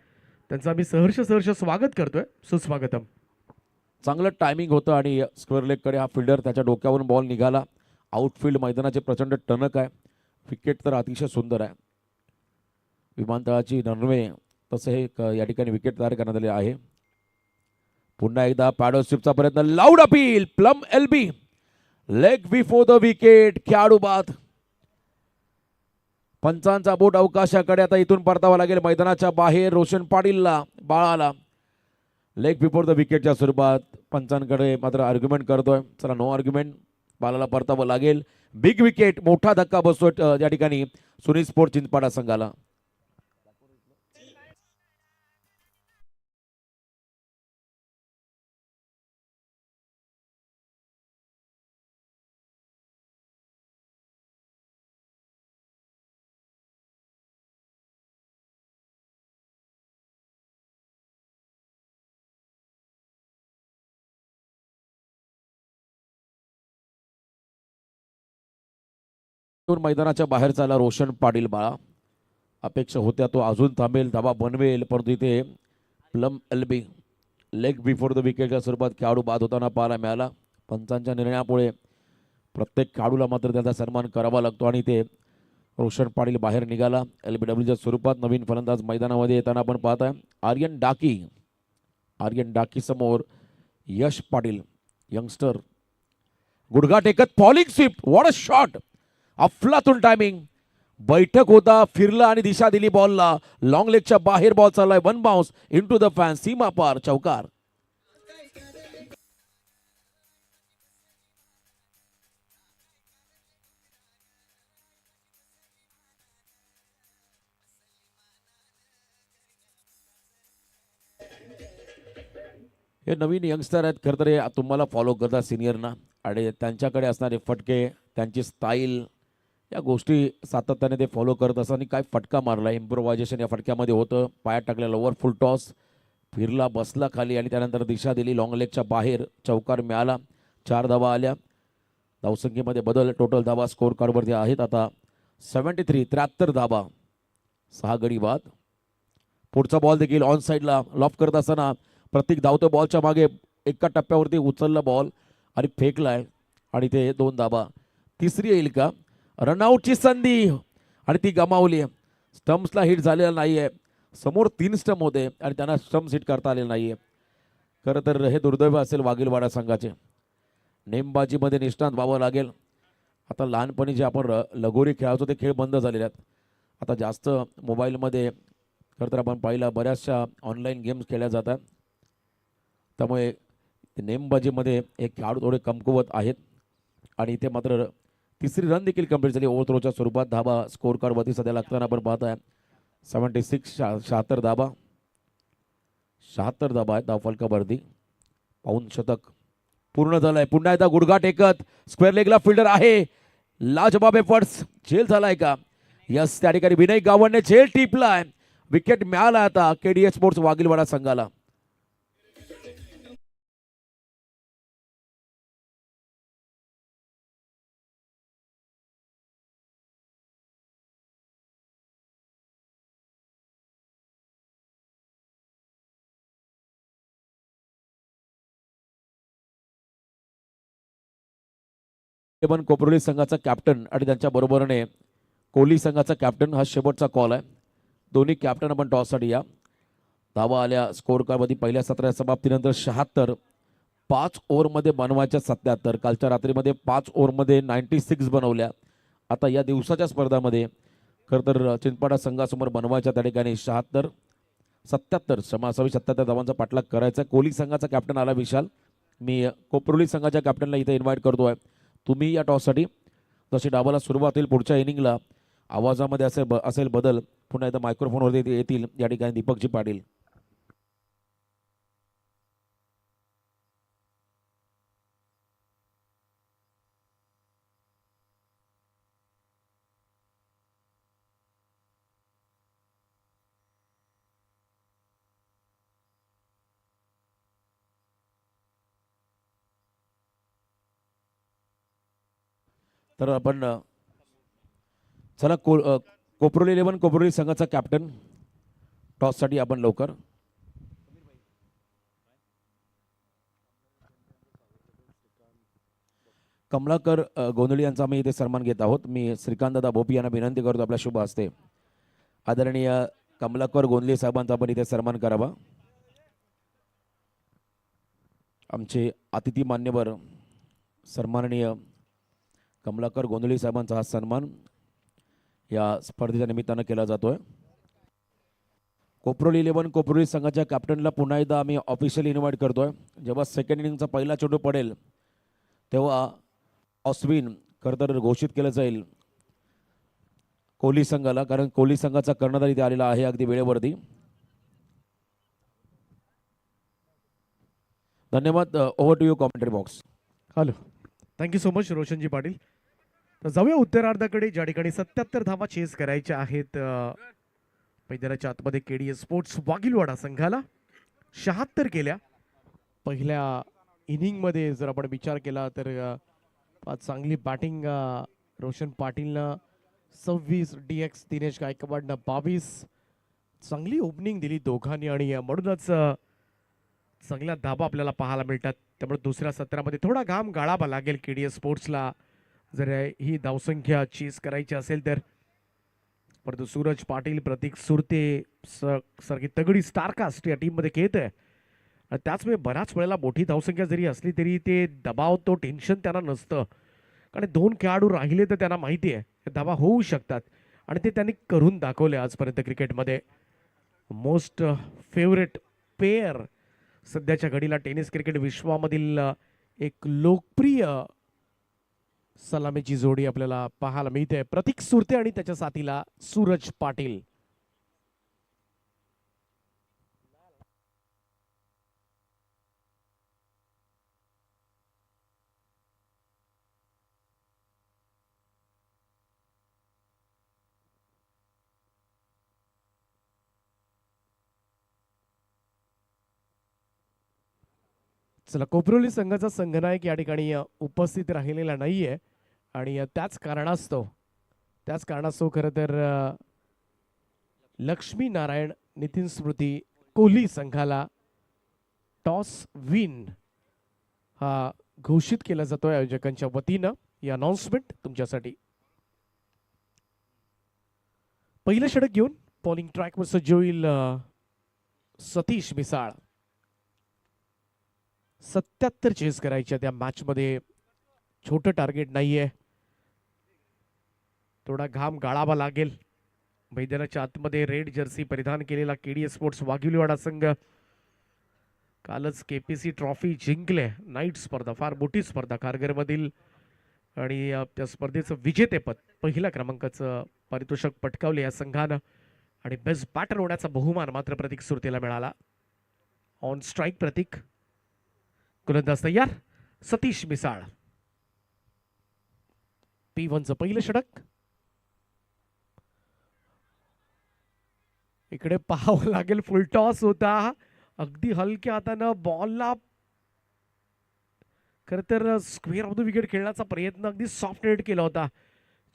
त्यांचं आम्ही सहर्ष स्वागत करतोय. सुस्वागतम. चांगलं टायमिंग होतं आणि स्क्वेअर लेगकडे हा फिल्डर त्याच्या डोक्यावरून बॉल निघाला. आउटफील्ड मैदानाचे प्रचंड टणक आहे. विकेट तर अतिशय सुंदर आहे. विमानतळाची रनवे तसं हे या ठिकाणी विकेट तयार करण्यात आले आहे. पुन्हा एकदा पॅडोस्टिपचा प्रयत्न. Loud appeal. Plumb LB leg before the wicket. खेळाडू बाद. पंचांचा बोट अवकाशाकडे. आता इथून परतावा लागेल मैदानाच्या बाहेर. रोशन पाटीलला बाळाला लेग बिफोर द विकेटच्या स्वरूपात पंचांकडे मात्र आर्ग्युमेंट करतोय. चला नो आर्ग्युमेंट. बालाला परतावं लागेल. Big wicket. मोठा धक्का बसतोय या ठिकाणी सुनील स्पोर्ट चिंचपाडा संघाला. मैदानाच्या बाहेर चालला रोशन पाटील बाळा. अपेक्षा होत्या तो अजून थांबेल, धाबा बनवेल, परंतु इथे plum LB leg before the विकेटच्या स्वरूपात खेळाडू बाद होताना पाहायला मिळाला. पंचांच्या निर्णयामुळे प्रत्येक खेळाडूला मात्र त्याचा सन्मान करावा लागतो आणि ते रोशन पाटील बाहेर निघाला. LBWच्या स्वरूपात नवीन फलंदाज मैदानामध्ये येताना आपण पाहत आहे. आर्यन डाकी समोर यश पाटील यंगस्टर. गुडघा टेकत falling sweep. What a shot. अफलातून टायमिंग. बैठक होता, फिरला आणि दिशा दिली बॉलला. लॉंग लेगच्या बाहेर बॉल चाललाय. 1 बाउन्स इनटू द फॅन. सीमा पार. चौकार. हे नवीन यंगस्टर आहेत खरं तर. हे तुम्हाला फॉलो करतात सिनियरना आणि त्यांच्याकडे असणारे फटके, त्यांची स्टाईल, या गोष्टी सातत्याने ते फॉलो करत असतात. आणि काय फटका मारला. इम्प्रोव्हायझेशन या फटक्यामध्ये होतं. पायात टाकलेला लोअर फुल टॉस. फिरला, बसला खाली आणि त्यानंतर दिशा दिली. लॉंग लेगच्या बाहेर चौकार मिळाला. 4 धावा आल्या. धावसंख्येमध्ये बदल. टोटल धावा स्कोर कार्डवरती आहेत आता 73 धावा. 6 गडी बाद. पुढचा बॉल देखील ऑन साईडला लॉफ करत असताना प्रत्येक धावतो बॉलच्या मागे एका टप्प्यावरती उचलला बॉल आणि फेकलाय आणि ते 2 धावा. तिसरी येईल का. रनआउटची संधी आणि ती गमावली. स्टम्प्सला हिट झालेला नाहीये. समोर 3 स्टंप होते आणि त्यांना स्टम्प्स हिट करता आलेले नाहीये. खरं तर हे दुर्दैव असेल वाघीलवाडा संघाचे. नेमबाजीमध्ये निष्णात व्हावं लागेल. आता लहानपणी जे आपण लगोरी खेळायचो ते खेळ बंद झालेले आहेत. आता जास्त मोबाईलमध्ये खरं तर आपण पाहिलं बऱ्याचशा ऑनलाईन गेम्स खेळल्या जातात. त्यामुळे नेमबाजीमध्ये एक खेळाडू थोडे कमकुवत आहेत आणि इथे मात्र तिसरी रन देखील कंप्लीट झाली ओव्हरथ्रोच्या स्वरूपात. धाबा स्कोर कार्डवरती सध्या लागताना आपण पाहत आहे 76. 76 धाबा. 76 धाबा आहेत धावफलकावरती. पाऊण शतक पूर्ण झालंय. पुन्हा एकदा गुडघा टेकत स्क्वेअर लेगला फिल्डर आहे. लाजबाब एफर्ट्स. झेल झालाय का. यस, त्या ठिकाणी विनय गावणने झेल टिपलाय. विकेट मिळाला आता KDH स्पोर्ट्स वाघीलवाडा संघाला. कोपरोली संघाचा कॅप्टन आणि त्यांच्या बरोबरीने कोहली संघाचा कॅप्टन हा शेवटचा कॉल आहे. दोन्ही कॅप्टन आपण टॉससाठी या. धावा आल्या स्कोर कार्डमध्ये पहिल्या सत्राच्या समाप्तीनंतर 76. 5 ओव्हरमध्ये बनवायच्या 77. कालच्या रात्रीमध्ये 5 ओव्हरमध्ये 96 बनवल्या. आता या दिवसाच्या स्पर्धामध्ये खरं तर चिंचपाडा संघासमोर बनवायच्या त्या ठिकाणी 77 धावांचा पाठलाग करायचा. कोहली संघाचा कॅप्टन आला विशाल. मी कोपरोली संघाच्या कॅप्टनला इथे इन्व्हाइट करतोय. तुम्ही या टॉससाठी जशी डावाला सुरुवात होईल पुढच्या इनिंगला आवाजामध्ये असेल बदल पुन्हा एकदा मायक्रोफोनवरती येतील या ठिकाणी दीपकजी पाटील. तर आपण चला कोपरोली 11 कोपरोली संघाचा कॅप्टन टॉससाठी आपण लवकर. कमलाकर गोंधळी यांचा आम्ही इथे सन्मान घेत आहोत. मी श्रीकांतदादा भोपी यांना विनंती करतो आपल्या शुभ हस्ते आदरणीय कमलाकर गोंधळी साहेबांचा आपण इथे सन्मान करावा. आमचे अतिथी मान्यवर सन्माननीय कमलाकर गोंधळी साहेबांचा हा सन्मान या स्पर्धेच्या निमित्तानं केला जातोय. कोपरोली 11 कोपरोली संघाच्या कॅप्टनला पुन्हा एकदा आम्ही ऑफिशियली इन्व्हाइट करतोय. जेव्हा सेकंड इनिंगचा पहिला चेंडू पडेल तेव्हा ऑस्विन खरं तर घोषित केलं जाईल कोहली संघाला, कारण कोहली संघाचा कर्णधार इथे आलेला आहे अगदी वेळेवरती. धन्यवाद. Over to you commentary box. Hello, thank you so much Roshanji Patil. तर जाऊया उत्तरार्धाकडे, ज्या ठिकाणी 77 धावा चेस करायच्या आहेत मैदानाच्या आतमध्ये केडीएस स्पोर्ट्स वाघिलवाडा संघाला. 76 केल्या पहिल्या इनिंगमध्ये. जर आपण विचार केला तर चांगली बॅटिंग रोशन पाटीलनं 26, DX दिनेश गायकवाडनं 22. चांगली ओपनिंग दिली दोघांनी आणि म्हणूनच चांगल्या धाबा आपल्याला पाहायला मिळतात. त्यामुळे दुसऱ्या सत्रामध्ये थोडा घाम गाळावा लागेल केडीएस स्पोर्ट्सला जर ही धावसंख्या चेस करायची असेल तर. परंतु सूरज पाटील, प्रतीक सुरते सारखी तगडी स्टारकास्ट या टीममध्ये खेळत आहे. त्याचमुळे बऱ्याच वेळेला मोठी धावसंख्या जरी असली तरी ते दबाव, तो टेन्शन त्यांना नसतं, कारण 2 खेळाडू राहिले तर त्यांना माहिती आहे धावा होऊ शकतात आणि ते त्यांनी करून दाखवले आजपर्यंत क्रिकेटमध्ये. मोस्ट फेवरेट पेअर सध्याच्या घडीला टेनिस क्रिकेट विश्वामधील एक लोकप्रिय सलामीची जोडी आपल्याला पाहायला मिळते. प्रतीक सुरते आणि त्याच्या साथीला सूरज पाटील. चला, कोपरोली संघाचा संघनायक या ठिकाणी उपस्थित राहिलेला नाहीये आणि त्याच कारणास्तव खरं तर लक्ष्मी नारायण नितीन स्मृती कोहली संघाला टॉस विन हा घोषित केला जातोय आयोजकांच्या वतीनं. ही अनाउन्समेंट तुमच्यासाठी. पहिलं षटक घेऊन बॉलिंग ट्रॅकवर सज्ज होईल सतीश मिसाळ. 77 चेस करायच्या त्या मॅच मध्ये. छोटं टार्गेट नाहीये, थोडा घाम गाळावा लागेल. मैदानाच्या आतमध्ये रेड जर्सी परिधान केलेला केडीएस स्पोर्ट्स वाघिलवाडा संघ कालच केपीसी ट्रॉफी जिंकले. नाईट स्पर्धा, फार मोठी स्पर्धा कारगिरमधील, आणि त्या स्पर्धेचं विजेतेपद, पहिल्या क्रमांकाचं पारितोषिक पटकावले या संघानं आणि बेस्ट बॅटर होण्याचा बहुमान मात्र प्रतीक सुरतेला मिळाला. ऑन स्ट्राईक प्रतीक, गोलंदाज तयार सतीश मिसाळ. P1चं पहिलं षटक. इकडे पाहावं लागेल, फुल टॉस होता. अगदी हलक्या हातानं बॉलला खरं तर स्क्वेअर ऑफ द विकेट खेळण्याचा प्रयत्न अगदी सॉफ्ट नेट केला होता.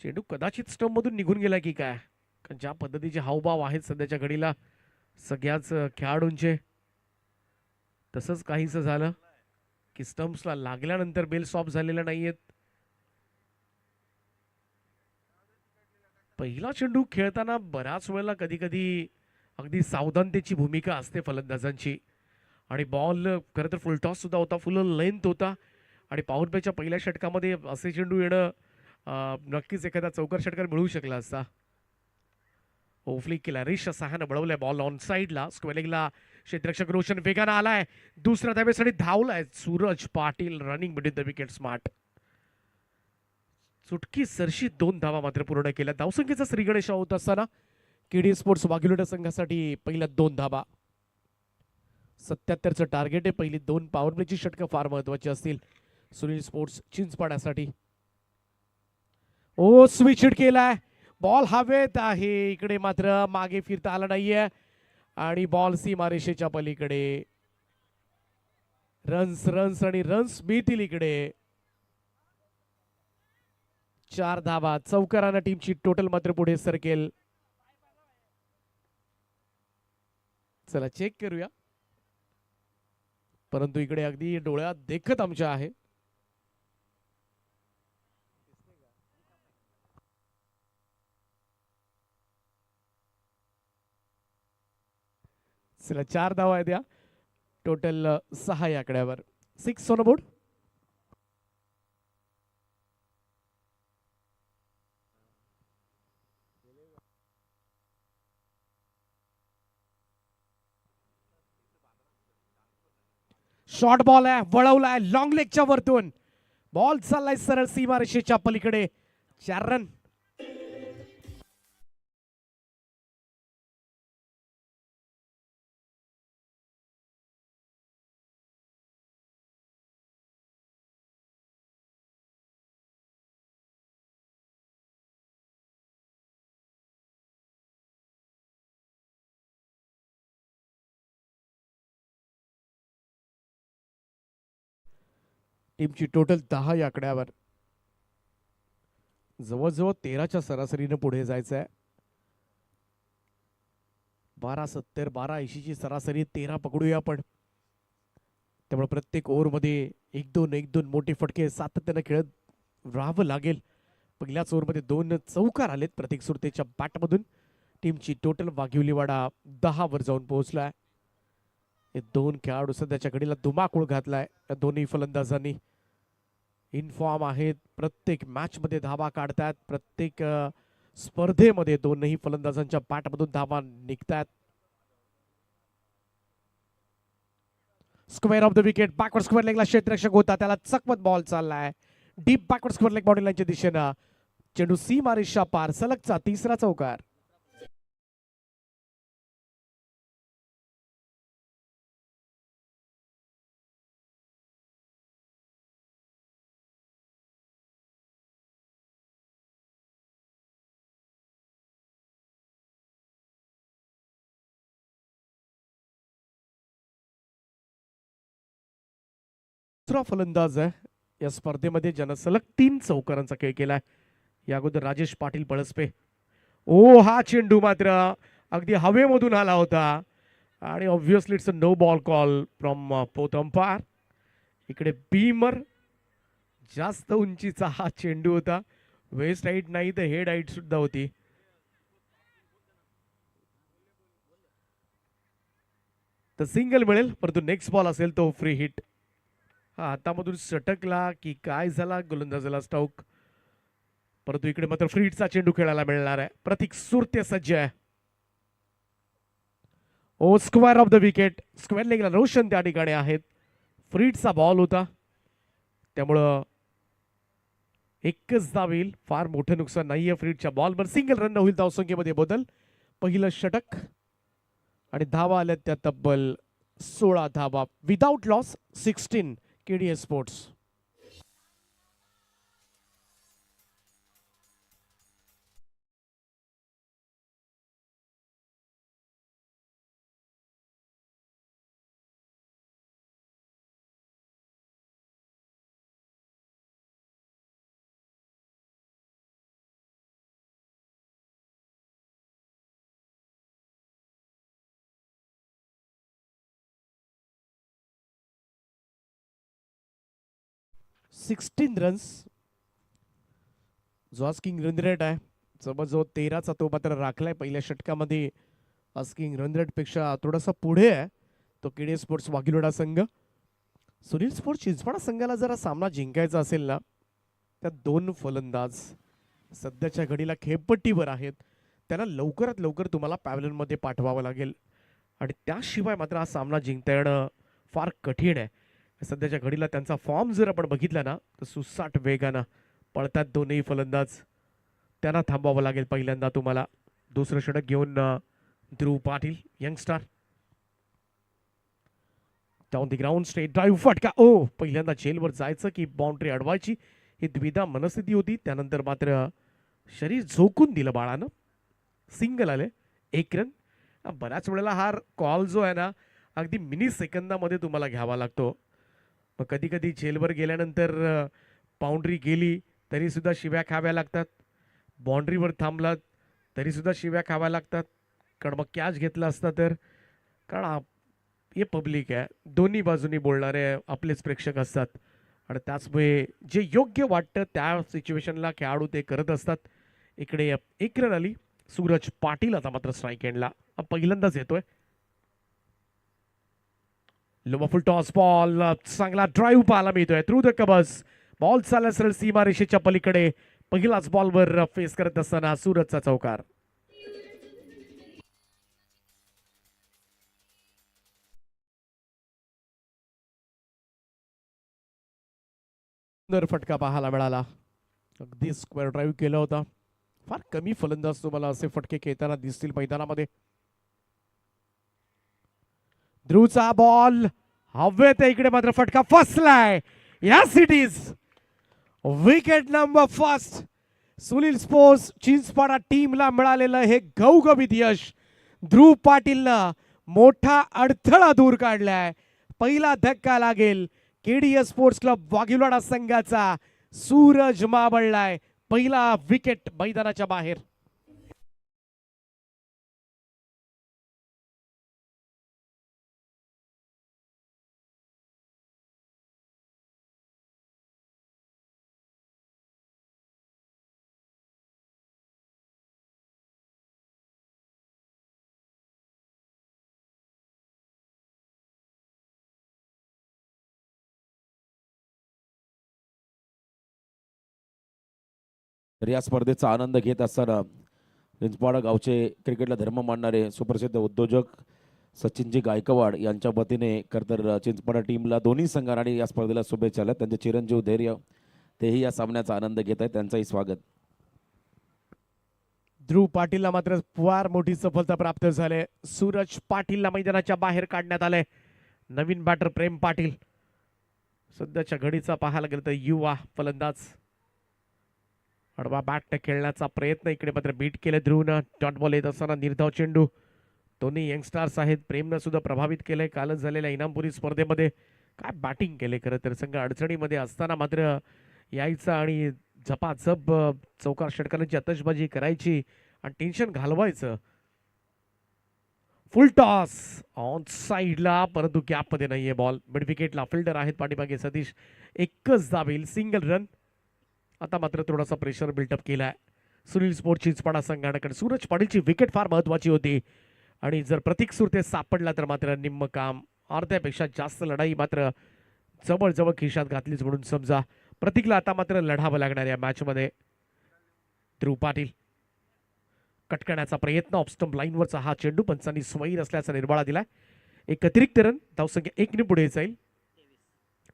चेंडू कदाचित स्टंप मधून निघून गेला की काय, कारण ज्या पद्धतीचे हावभाव आहेत सध्याच्या घडीला सगळ्याच खेळाडूंचे, तसंच काहीसं झालं की स्टंप्सला लागल्यानंतर बेल सॉफ्ट झालेल्या नाहीयेत. पहिला चेंडू खेळताना बऱ्याच वेळेला कधी कधी अगदी सावधानतेची भूमिका असते फलंदाजांची, आणि बॉल खरं तर फुल टॉस सुद्धा होता, फुल लेंथ होता, आणि पॉवर प्लेच्या पहिल्या षटकामध्ये असे चेंडू येणं नक्कीच एखादा चौकार षटकार मिळू शकला असता. ओफ्लिक केला, रिश सहानं बळवलंय बॉल ऑन साईडला. स्क्वेअरिंगला क्षेत्ररक्षक रोशन वेगानं आलाय, दुसऱ्या धावेसाठी धावलाय Suraj Patil. Running between the wicket smart. चुटकी सरशी 2 धावा मात्र पूर्ण केल्या. धावसंख्येचा श्री गणेश होत असताना केडी स्पोर्ट्स वाघिलोटा संघासाठी पहिल्या 2 धावा. 77चं टार्गेट आहे. पहिली 2 पॉवर प्लेची षटकं फार महत्वाची असतील सुनील स्पोर्ट्स चिंचपाड्यासाठी. ओ स्विच हिट केलाय, बॉल हवेत आहे. इकडे मात्र मागे फिरता आला नाहीये आणि बॉल सीमारेषेच्या पलीकडे. रन्स रन्स आणि रन्स मिळतील इकडे. 4 धावा. चौकारानं टीमची टोटल मात्र पुढे सरकेल. चला चेक करूया, परंतु इकडे अगदी डोळ्यात देखत आमच्या आहे. चला 4 धावा आहेत या टोटल 6 या आकड्यावर. 6 ऑन बोर्ड. शॉर्ट बॉल आहे, वळवलाय लॉंग लेगच्या वरतून. बॉल चाललाय सरळ सीमारेषेच्या पलीकडे. 4 रन. टीमची टोटल 10 या आकड्यावर. जवळजवळ 13च्या सरासरीनं पुढे जायचं आहे. 12-70 12-80 सरासरी 13 पकडूया आपण. त्यामुळे प्रत्येक ओव्हरमध्ये 1-2 मोठे फटके सातत्यानं खेळत राहावं लागेल. पहिल्याच ओव्हरमध्ये 2 चौकार आलेत प्रतीक सुरतेच्या बॅटमधून. टीमची टोटल वाघिवलीवाडा 10 वर जाऊन पोहोचलाय. हे 2 खेळाडू सध्याच्या घडीला धुमाकूळ घातलाय या दोन्ही फलंदाजांनी. इनफॉर्म आहेत, प्रत्येक मॅच मध्ये धावा काढतात, प्रत्येक स्पर्धेमध्ये दोनही फलंदाजांच्या बॅटमधून धावा निघतात. Square off the wicket. Backward square लेगला क्षेत्ररक्षक होता, त्याला चकमत बॉल चाललाय deep backward square leg body लाईनच्या दिशेनं. चेंडू सीमारेषा पार. सलगचा 3रा चौकार. दुसरा फलंदाज आहे या स्पर्धेमध्ये ज्यानं सलग 3 चौकारांचा खेळ केलाय. या अगोदर राजेश पाटील पळसपे. ओ हा चेंडू मात्र अगदी हवेमधून आला होता आणि obviously it's a no ball call from both umpire. इकडे बीमर जास्त उंचीचा हा चेंडू होता. वेस्ट हाईट नाही तर हेड हाईट सुद्धा होती. तर सिंगल मिळेल, परंतु नेक्स्ट बॉल असेल तो फ्री हिट. हा हातामधून सटकला की काय झाला गोलंदाजाला स्टाऊक, परंतु इकडे मात्र फ्री हिटचा चेंडू खेळायला मिळणार आहे. प्रतीक सुरते सज्ज आहे. ओ square off the wicket. Square लेगला रोशन त्या ठिकाणी आहेत. फ्री हिटचा बॉल होता, त्यामुळं एकच धाव येईल. फार मोठं नुकसान नाहीये फ्री हिटच्या बॉलवर. सिंगल रन होईल. धावसंख्येमध्ये बदल. पहिलं षटक आणि धावा आल्या त्या तब्बल 16 धावा. Without loss 16 KDS sports. Runs जो आस्किंग रन रेट आहे जवळजवळ 13चा तो मात्र राखलाय पहिल्या षटकामध्ये. आस्किंग रन रेट पेक्षा थोडासा पुढे आहे तो केडीएस स्पोर्ट्स वाघिलोडा संघ. सुनील स्पोर्ट्स चिंचवाडा संघाला जरा सामना जिंकायचा असेल ना, त्या 2 फलंदाज सध्याच्या घडीला खेळपट्टीवर आहेत. त्याला लवकरात लवकर तुम्हाला पॅव्हलियनमध्ये पाठवावं लागेल आणि त्याशिवाय मात्र हा सामना जिंकता येणं फार कठीण आहे. सध्याच्या घडीला त्यांचा फॉर्म जर आपण बघितला ना तर सुसाट वेगानं पळतात दोन्ही फलंदाज. त्यांना थांबवावं लागेल पहिल्यांदा तुम्हाला. दुसरं षटक घेऊन Dhruv Patil youngstar down the ground straight drive फटका. ओ पहिल्यांदा चेलवर जायचं की बाउंड्री अडवायची ही द्विधा मनस्थिती होती. त्यानंतर मात्र शरीर झोकून दिलं बाळानं. सिंगल आले, 1 रन. बऱ्याच वेळेला हा कॉल जो आहे ना अगदी मिनी सेकंदामध्ये तुम्हाला घ्यावा लागतो. मग कधी कधी चेलवर गेल्यानंतर बाउंड्री गेली तरी सुद्धा शिव्या खाव्या लागतात. बाउंड्रीवर थांबलात तरी सुद्धा शिव्या खाव्या लागतात. कारण मग कॅच घेतला असता तर, कारण हे पब्लिक आहे, दोन्ही बाजूनी बोलणारे आपलेच प्रेक्षक असतात आणि त्याचमुळे जे योग्य वाटतं त्या सिच्युएशनला खेळाडू ते करत असतात. इकडे 1 रन आली. सूरज पाटील आता मात्र स्ट्राईक एंडला पहिल्यांदाच येतोय. लोबाफुल टॉस बॉल, चांगला ड्राईव्ह पाहायला मिळतोय थ्रू द कबर्स. बॉल चालला सरळ सीमारेषेच्या पलीकडे. पहिलाच बॉलवर फेस करत असताना सूरजचा चौकार. सुंदर फटका पाहायला मिळाला. अगदी स्क्वेअर ड्राईव्ह केला होता. फार कमी फलंदाज तुम्हाला असे फटके खेळताना दिसतील मैदानामध्ये. ध्रुवचा बॉल हवेत, इकडे मात्र फटका फसलाय. या cities wicket number first. Sunil sports Chinchpada टीमला मिळालेलं हे घवघवीत यश. ध्रुव पाटीलनं मोठा अडथळा दूर काढलाय. पहिला धक्का लागेल केडीएस स्पोर्ट्स क्लब वाघिलवाडा संघाचा. सूरज मावळलाय. पहिला विकेट मैदानाच्या बाहेर. तर या स्पर्धेचा आनंद घेत असताना चिंचपाडा गावचे क्रिकेटला धर्म मानणारे सुप्रसिद्ध उद्योजक सचिनजी गायकवाड यांच्या वतीने खरंतर चिंचपाडा टीमला दोन्ही संघांना आणि या स्पर्धेला शुभेच्छा आल्या. त्यांचे चिरंजीव धैर्य तेही या सामन्याचा आनंद घेत आहेत. त्यांचंही स्वागत. ध्रुव पाटीलला मात्र फार मोठी सफलता प्राप्त झाली. सूरज पाटीलला मैदानाच्या बाहेर काढण्यात आले. नवीन बॅटर प्रेम पाटील सध्याच्या घडीचा पाहायला गेलं तर युवा फलंदाज. आडवा बॅट खेळण्याचा प्रयत्न, इकडे मात्र बीट केले ध्रुवनं. डॉट बॉल येत असताना निर्धाव चेंडू. दोन्ही यंगस्टार्स आहेत. प्रेमनं सुद्धा प्रभावित केलंय कालच झालेल्या इनामपुरी स्पर्धेमध्ये. काय बॅटिंग केले खरं तर. संघ अडचणीमध्ये असताना मात्र यायचा आणि झपाझप चौकार षटकारांची आतषबाजी करायची आणि टेन्शन घालवायचं. फुल टॉस ऑन साईडला, परंतु गॅपमध्ये नाहीये बॉल. मिड विकेटला फिल्डर आहेत पाठीमागे सतीश. एकच धावेल, सिंगल रन. आता मात्र थोडासा प्रेशर बिल्टअप केलाय सुनील स्पोर्ट्स चिंचपाडा संघाकडे. सूरज पाटीलची विकेट फार महत्वाची होती आणि जर प्रतीक सुरते सापडला तर मात्र निम्म काम. अर्ध्यापेक्षा जास्त लढाई मात्र जवळजवळ खिशात घातलीच म्हणून समजा. प्रतीकला आता मात्र लढावं लागणार या मॅचमध्ये. ध्रुव पाटील कट करण्याचा प्रयत्न. ऑफस्टंप लाईनवरचा हा चेंडू पंचांनी स्वैर असल्याचा निर्वाळा दिलाय. एक अतिरिक्त रन. धावसंख्या 1 ने पुढे जाईल.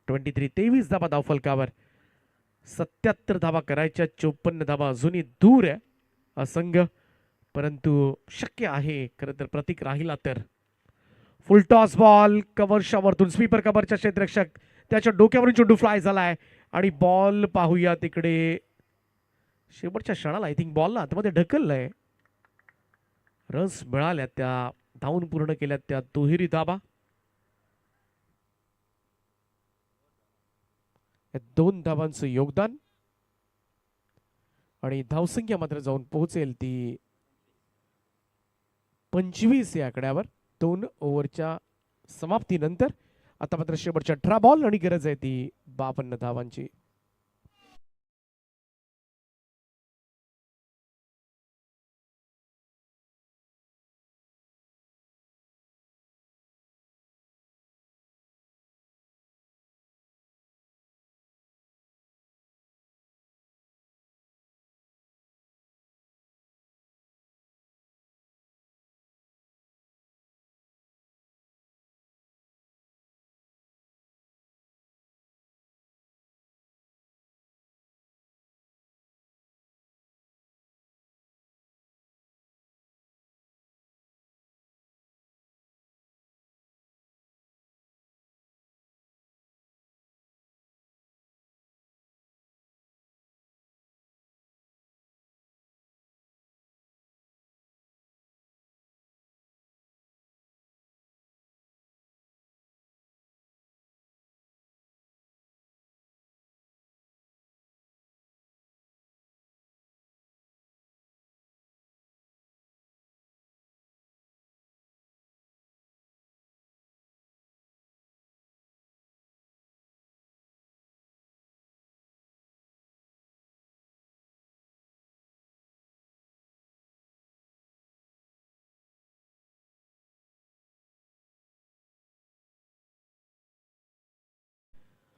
23 धावा धावफलकावर. 77 धावा करायच्या. 54 धावा अजूनही दूर आहे हा संघ, परंतु शक्य आहे खरं तर प्रतीक राहिला तर. फुल टॉस बॉल कव्हरच्या वरतून स्वीपर कव्हरच्या क्षेत्ररक्षक त्याच्या डोक्यावरून चेंडू फ्लाय झालाय आणि बॉल पाहूया तिकडे. शेवटच्या क्षणाला आय थिंक बॉलला आतमध्ये ढकललंय. रन्स मिळाल्या त्या, धावून पूर्ण केल्यात त्या. दुहेरी धाबा. 2 धावांचं योगदान आणि धावसंख्या मात्र जाऊन पोहोचेल ती 25 या आकड्यावर 2 ओव्हरच्या समाप्तीनंतर. आता मात्र शेवटच्या 18 बॉल आणि गरज आहे ती 52 धावांची.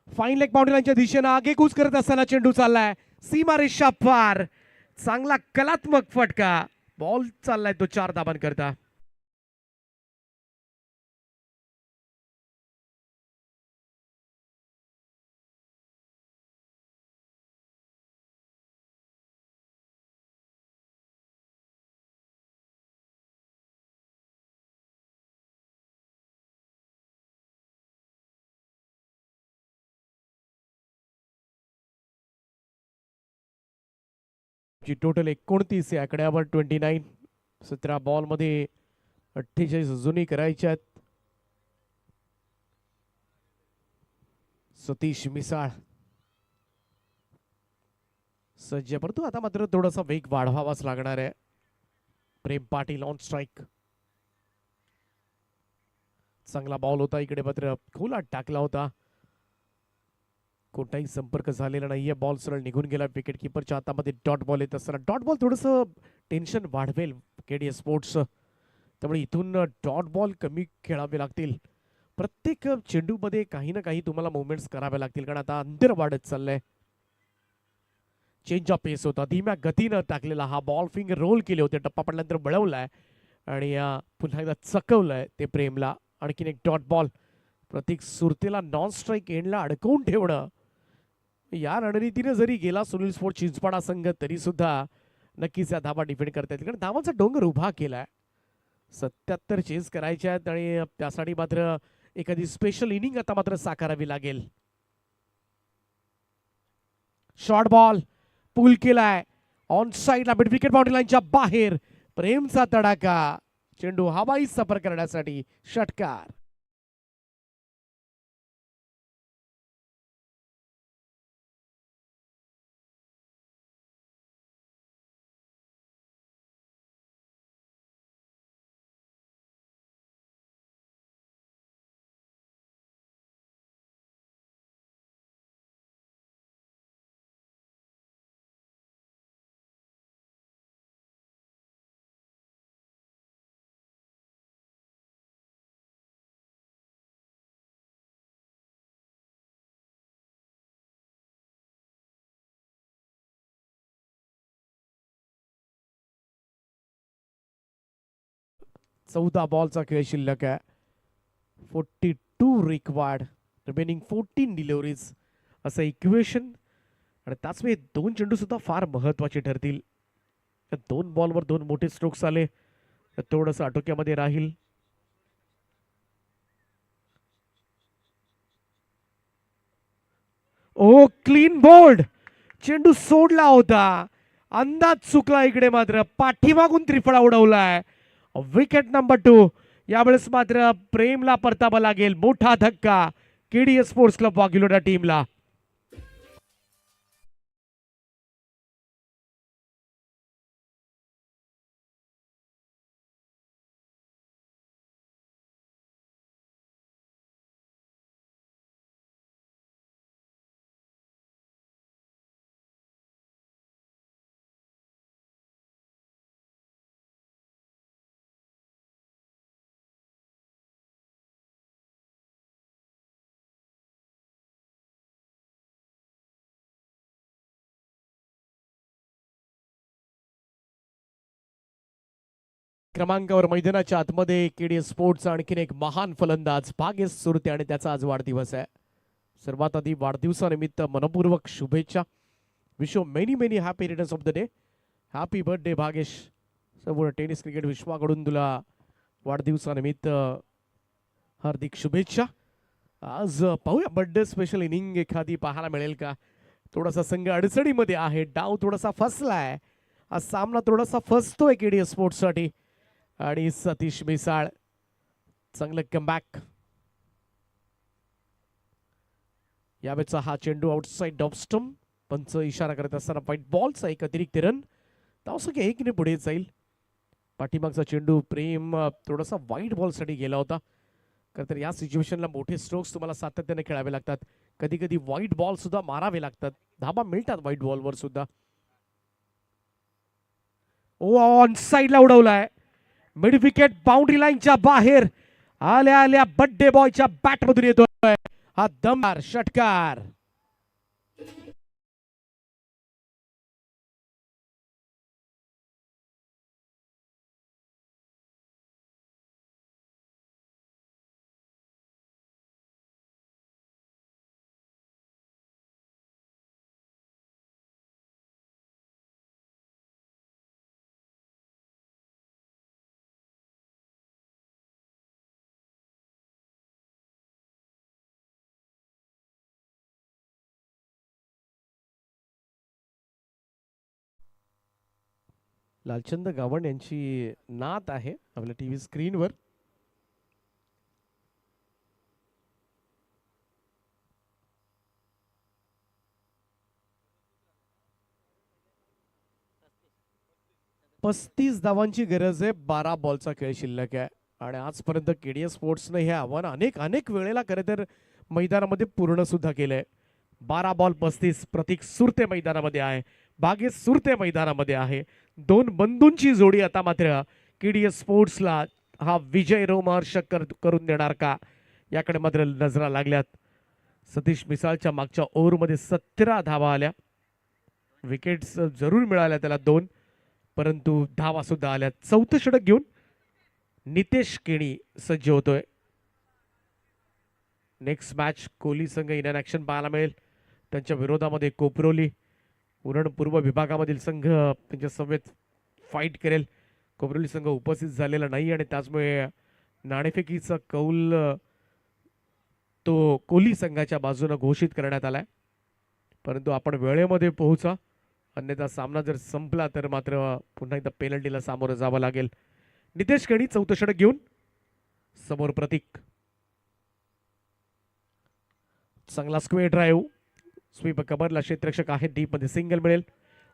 फाईन लेग बाउंड्री लाईनच्या दिशेनं आगेकूच करत असताना चेंडू चाललाय सीमारेषा पार. चांगला कलात्मक फटका. बॉल चाललाय तो 4 धाबांकरता. जी टोटल 29 आहे आकड्यावर 29. 17 बॉल मध्ये 48 जुनी करायच्यात. सतीश मिसाळ सज्ज, परंतु आता मात्र थोडासा वेग वाढवावाच लागणार आहे. प्रेम पाटील ऑन स्ट्राईक. चांगला बॉल होता इकडे, मात्र खोलात टाकला होता. कोणताही संपर्क झालेला नाहीये. बॉल सरळ निघून गेला. विकेट किपरच्या हातामध्ये डॉट बॉल येत असताना डॉट बॉल थोडस टेन्शन वाढवेल केडीएस स्पोर्ट्स. त्यामुळे इथून डॉट बॉल कमी खेळावे लागतील. प्रत्येक चेंडूमध्ये काही ना काही तुम्हाला मुवमेंट्स करावे लागतील, कारण आता अंतर वाढत चाललंय. चेंज ऑफ पेस होता, धीम्या गतीनं टाकलेला हा बॉल. फिंगर रोल केले होते, टप्पा पडल्यानंतर वळवलाय आणि पुन्हा एकदा चकवलंय ते प्रेमला. आणखीन एक डॉट बॉल. प्रतीक सुरतेला नॉन स्ट्राईक एंडला अडकवून ठेवणं, या रणनीतीने जरी गेला सुनील स्पोर्ट चिंचपाडा संघ तरी सुद्धा नक्कीच या धाबा डिफेंड करता येतील, कारण धावांचा डोंगर उभा केलाय. 77 चेस करायच्या आहेत आणि त्यासाठी मात्र एखादी स्पेशल इनिंग आता मात्र साकारावी लागेल. शॉर्ट बॉल पुल केलाय ऑन साइडला, मिड विकेट बाउंड्री लाईनच्या बाहेर. प्रेमचा तडाखा. चेंडू हवाई सफर करण्यासाठी षटकार. चौदा बॉलचा खेळ शिल्लक आहे. 42 रिक्वायर्ड, रिमेनिंग 14 डिलिव्हरीज असं इक्वेशन. आणि त्याच वेळी 2 चेंडू सुद्धा फार महत्वाचे ठरतील. 2 बॉलवर 2 मोठे स्ट्रोक्स आले तर थोडंसं आटोक्यामध्ये राहील. ओ क्लीन बोल्ड. चेंडू सोडला होता, अंदाज चुकला इकडे, मात्र पाठीमागून त्रिफळा उडवलाय. Wicket number 2. यावेळेस मात्र प्रेमला परतावा लागेल. मोठा धक्का केडीएस स्पोर्ट्स क्लब वाघिलोडा टीमला. क्रमांकावर मैदानाच्या आतमध्ये केडीएस स्पोर्ट्सचा आणखीन एक महान फलंदाज भाग्येश सुरते आणि त्याचा आज वाढदिवस आहे. सर्वात आधी वाढदिवसानिमित्त मनपूर्वक शुभेच्छा. Wish you many many happy returns of the day. Happy birthday Bhagyesh. संपूर्ण टेनिस क्रिकेट विश्वाकडून तुला वाढदिवसानिमित्त हार्दिक शुभेच्छा. आज पाहूया बर्थडे स्पेशल इनिंग एखादी पाहायला मिळेल का. थोडासा संघ अडचणीमध्ये आहे, डाव थोडासा फसलाय. आज सामना थोडासा फसतोय केडीएस स्पोर्ट्ससाठी. आणि सतीश मिसाळ चांगलं कमबॅक. यावेळेचा हा चेंडू आउटसाइड ऑफ स्टंप. पंच इशारा करत असताना व्हाईट बॉलचा एक अतिरिक्त रन. धावसंख्या 1 ने पुढे जाईल. पाठीमागचा चेंडू प्रेम थोडासा व्हाईट बॉलसाठी गेला होता. तर या सिच्युएशनला मोठे स्ट्रोक्स तुम्हाला सातत्याने खेळावे लागतात. कधी कधी व्हाईट बॉल सुद्धा मारावे लागतात. धाबा मिळतात व्हाईट बॉलवर सुद्धा. ओ ऑन साइडला उडवलाय. मिड विकेट बाउंड्री लाईनच्या बाहेर. आल्या आल्या बर्थडे बॉयच्या बॅट मधून येतोय. हा दमदार षटकार. लालचंद गावंड यांची नात आहे आपल्या टीव्ही स्क्रीनवर. पस्तीस धावांची गरज आहे. 12 बॉलचा खेळ शिल्लक आहे आणि आजपर्यंत केडीएस स्पोर्ट्सने हे आव्हान अनेक अनेक वेळेला खरं तर मैदानामध्ये पूर्ण सुद्धा केलंय. 12 बॉल 35. प्रतीक सुरते मैदानामध्ये आहे, भागेश सुरते मैदानामध्ये आहे. दोन बंधूंची जोडी आता मात्र केडीएस स्पोर्ट्सला हा विजय रोमहर्षक करून देणार का याकडे मात्र नजरा लागल्यात. सतीश मिसाळच्या मागच्या ओव्हरमध्ये 17 धावा आल्या. विकेट्स जरूर मिळाल्या त्याला 2, परंतु धावा सुद्धा आल्या. चौथं षटक घेऊन नितेश केणी सज्ज होतोय. नेक्स्ट मॅच कोहली संघ इन ॲक्शन पाहायला मिळेल. त्यांच्या विरोधामध्ये कोपरोली उरण पूर्व विभागामधील संघ त्यांच्या समवेत फाईट करेल. कोपरोली संघ उपस्थित झालेला नाही आणि त्याचमुळे नाणेफेकीचा कौल तो कोहली संघाच्या बाजूने घोषित करण्यात आलाय. परंतु आपण वेळेमध्ये पोहोचा, अन्यथा सामना जर संपला तर मात्र पुन्हा एकदा पेनल्टीला सामोरं जावं लागेल. नितेश केणी चौथं षटक घेऊन समोर प्रतीक. चांगला स्क्वेअर ड्राईव्ह. स्वीप कबरला क्षेत्ररक्षक आहे. डीप मध्ये सिंगल मिळेल.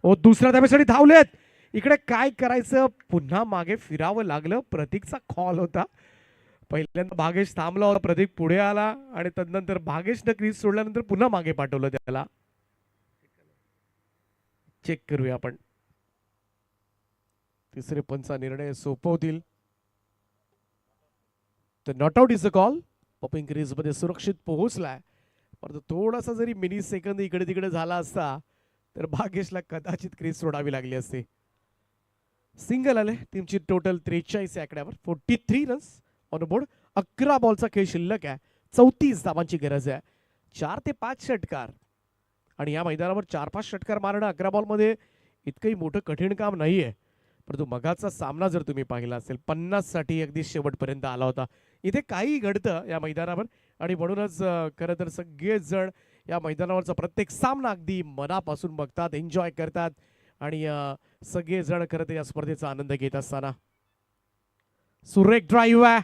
ओ दुसऱ्या धाब्यासाठी धावलेत. इकडे काय करायचं, पुन्हा मागे फिरावं लागलं. प्रतीकचा कॉल होता. पहिल्यांदा भागेश थांबला होता, प्रतीक पुढे आला आणि तदनंतर भागेशनं क्रीज सोडल्यानंतर पुन्हा मागे पाठवलं त्याला. चेक करूया आपण. तिसरे पंचा निर्णय सोपवतील. तर not out is the call. Popping crease मध्ये सुरक्षित पोहोचलाय. परंतु थोडासा जरी मिनी सेकंद इकडे तिकडे झाला असता तर भागेशला कदाचित क्रीज सोडावी लागली असते. सिंगल आले. टीमची टोटल 43 आकड्यावर 43 रन्स ऑन बोर्ड. 11 बॉलचा खेळ शिल्लक आहे. 34 धावांची गरज आहे. 4 ते 5 षटकार आणि या मैदानावर 4-5 षटकार मारणं 11 बॉलमध्ये इतकंही मोठं कठीण काम नाहीये. परंतु मगाचा सामना जर तुम्ही पाहिला असेल 50 साठी अगदी शेवटपर्यंत आला होता. इथे काही घडतं या मैदानावर आणि म्हणूनच खरं तर सगळेच जण या मैदानावरचा प्रत्येक सामना अगदी मनापासून बघतात, एन्जॉय करतात आणि सगळेजण खरं तर या स्पर्धेचा आनंद घेत असताना. सुरेख ड्राईव्ह आहे.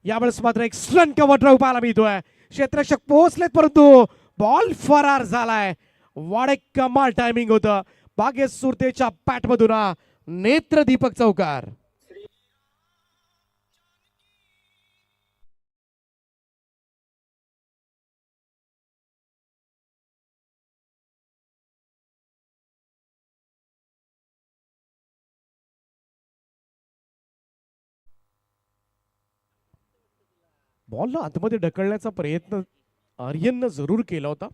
यावेळेस मात्र एक स्टन कव्हर ड्राईव्ह पाहायला मिळतोय. क्षेत्ररक्षक पोहोचलेत परंतु बॉल फरार झालाय. वाडे कमाल टायमिंग होतं. भागेश सुरतेच्या पॅटमधून नेत्र दीपक चौकार. बॉलला आतमध्ये ढकलण्याचा प्रयत्न आर्यननं जरूर केला होता.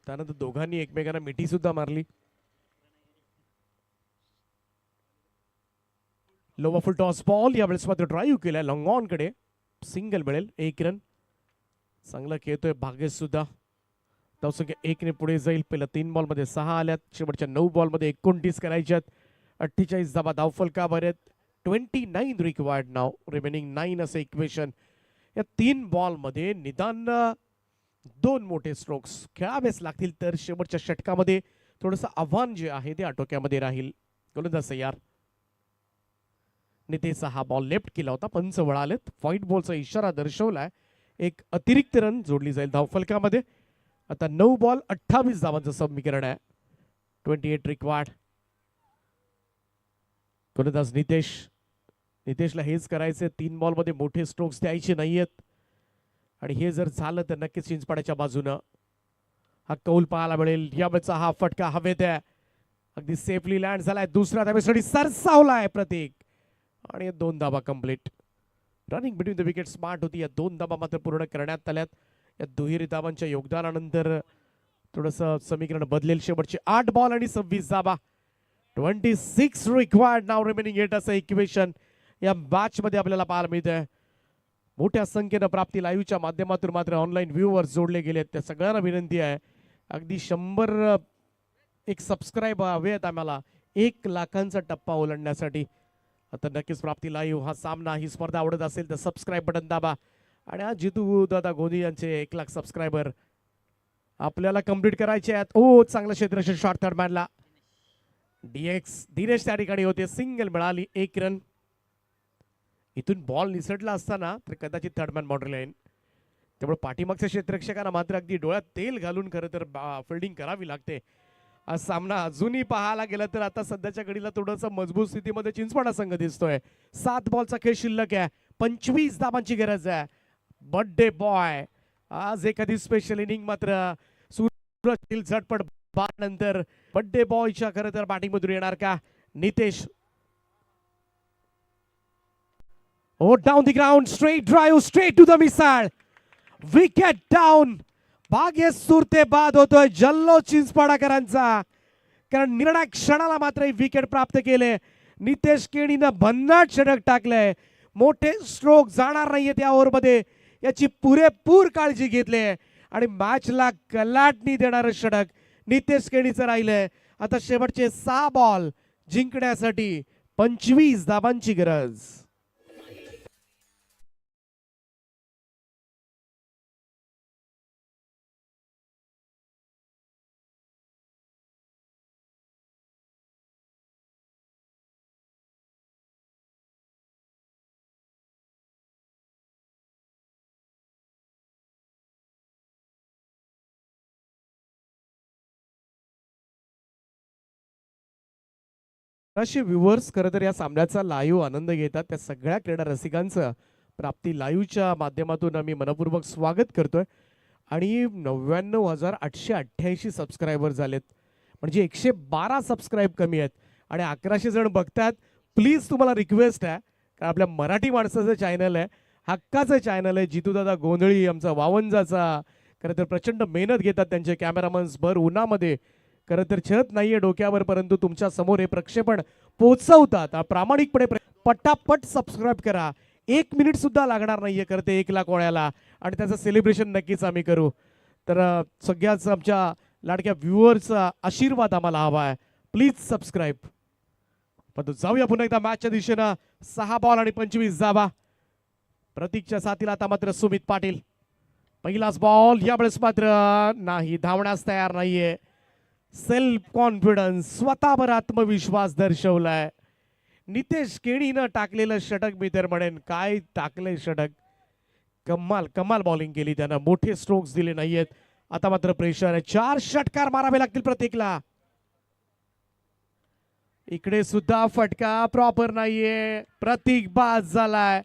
त्यानंतर दोघांनी एकमेकांना मिठी सुद्धा मारली. लोवा फुल टॉस बॉल. यावेळेस मात्र ड्राईव्ह केलाय लॉंग ऑन कडे. सिंगल मिळेल. 1 रन. चांगला खेळतोय भागेश सुद्धा. धावसंख्या 1 ने पुढे जाईल. पहिल्या 3 बॉलमध्ये 6 आल्यात. शेवटच्या 9 बॉलमध्ये 29 करायच्यात. 48 धावा धावफलकावर आहेत. 29 रिक्वायर्ड नाव. रिमेनिंग 9 असं इक्वेशन. या 3 बॉलमध्ये निदान 2 मोठे स्ट्रोक्स खेळावेच लागतील तर शेवटच्या षटकामध्ये थोडंसं आव्हान जे आहे ते आटोक्यामध्ये राहील. गोलंदाज तयार. नितेशचा हा बॉल लेफ्ट केला होता. पंच वळालेत. व्हाईट बॉलचा इशारा दर्शवलाय. एक अतिरिक्त रन जोडली जाईल धावफलकामध्ये. आता 9 बॉल 28 धावांचं समीकरण आहे. 28 रिक्वायर्ड. गोलंदाज नितेश. नितेशला हेच करायचे. 3 बॉलमध्ये मोठे स्ट्रोक्स द्यायचे नाहीयेत आणि हे जर झालं तर नक्कीच चिंचपाड्याच्या बाजूनं हा कौल पाहायला मिळेल. यावेळेचा हा फटका हवेत आहे. अगदी सेफली लँड झालाय. दुसऱ्या धावेसाठी सरसावलाय प्रतीक आणि 2 धावा complete. Running between the wicket smart होती. या 2 धावा मात्र पूर्ण करण्यात आल्यात. या दुहेरी धावांच्या योगदानानंतर थोडंसं समीकरण बदलेल. शेवटचे 8 बॉल आणि 26 धावा. 26 रिक्वायर्ड नाव रिमेनिंग 8 असं इक्वेशन या मॅच मध्ये आपल्याला पाहायला मिळतंय. मोठ्या संख्येनं प्राप्ती लाईव्हच्या माध्यमातून मात्र ऑनलाईन व्ह्यूअर्स जोडले गेले आहेत. त्या सगळ्यांना विनंती आहे, अगदी 100 एक सबस्क्राईब हवे आहेत आम्हाला 1 लाखांचा टप्पा ओलांडण्यासाठी. आता नक्कीच प्राप्ती लाईव्ह हा सामना ही स्पर्धा आवडत असेल तर सबस्क्राईब बटन दाबा. आणि आज जितू दादा गोंदी यांचे 1 लाख सबस्क्रायबर आपल्याला कंप्लीट करायचे आहेत. ओ चांगलं क्षेत्ररक्षण शॉट थर्ड मॅनला डीएक्स दिनेश त्या ठिकाणी होते. सिंगल मिळाली 1 रन. इथून बॉल निसटला असताना तर कदाचित थर्ड मॅन बाउंड्री लाईन. त्यामुळे पाठीमागच्या क्षेत्ररक्षकांना मात्र अगदी डोळ्यात तेल घालून खरं तर फिल्डिंग करावी लागते. आज सामना अजूनही पाहायला गेला तर आता सध्याच्या घडीला थोडंसं मजबूत स्थितीमध्ये चिंचपाडा संघ दिसतोय. 7 बॉलचा खेळ शिल्लक आहे. 25 धावांची गरज आहे. बर्थडे बॉय आज एखादी स्पेशल इनिंग मात्र सूरज झटपट नंतर बर्थडे बॉयच्या खरं तर बॅटिंग मधून येणार का Nitesh. Oh, down the ground, straight drive, straight to the missile. Wicket down. भाग्य सुरते बाद होतोय जल्लो चिंचपाडाकरांचा, कारण निर्णायक क्षणाला मात्र विकेट प्राप्त केले. नितेश केणीनं भन्नाट षटक टाकलंय. मोठे स्ट्रोक जाणार नाहीये त्या ओव्हरमध्ये याची पुरेपूर काळजी घेतली आणि मॅचला कलाटणी देणारं षटक नितेश केणीचं राहिलंय. आता शेवटचे 6 बॉल जिंकण्यासाठी 25 धावांची गरज. असे व्ह्युअर्स खरं तर या सामन्याचा लाईव्ह आनंद घेतात. त्या सगळ्या क्रीडा रसिकांचं प्राप्ती लाईव्हच्या माध्यमातून आम्ही मनपूर्वक स्वागत करतोय. आणि 99,888 सबस्क्रायबर झालेत, म्हणजे 112 सबस्क्राईब कमी आहेत आणि 1100 जण बघतात. प्लीज तुम्हाला रिक्वेस्ट आहे, कारण आपल्या मराठी माणसाचं चॅनल आहे, हक्काचं चॅनल आहे. जितूदादा गोंधळी आमचा वावंजाचा खरं तर प्रचंड मेहनत घेतात. त्यांचे कॅमेरामन्स भर उन्हामध्ये खरं तर छत नाहीये डोक्यावर, परंतु तुमच्या समोर हे प्रक्षेपण पोहोचवतात. प्रामाणिकपणे पटापट सबस्क्राईब करा. 1 मिनिट सुद्धा लागणार नाहीये खरं ते 1 लाख वळ्याला, आणि त्याचं सेलिब्रेशन नक्कीच आम्ही करू. तर सगळ्याच आमच्या लाडक्या व्ह्युअर्सचा आशीर्वाद आम्हाला हवा आहे. Please subscribe. पण जाऊया पुन्हा एकदा मॅचच्या दिशेनं. 6 बॉल आणि 25 धावा. प्रतीकच्या साथीला आता मात्र सुमित पाटील. पहिलाच बॉल, यावेळेस मात्र नाही, धावण्यास तयार नाहीये. सेल्फ कॉन्फिडन्स, स्वतःवर आत्मविश्वास दर्शवलाय. नितेश केणीनं टाकलेलं षटक मी तर म्हणेन, काय टाकले षटक, कमाल कमाल बॉलिंग केली त्यानं. मोठे स्ट्रोक्स दिले नाहीयेत. आता मात्र प्रेशर आहे. 4 षटकार मारावे लागतील प्रत्येकला. इकडे सुद्धा फटका प्रॉपर नाहीये. प्रतीक बाद झालाय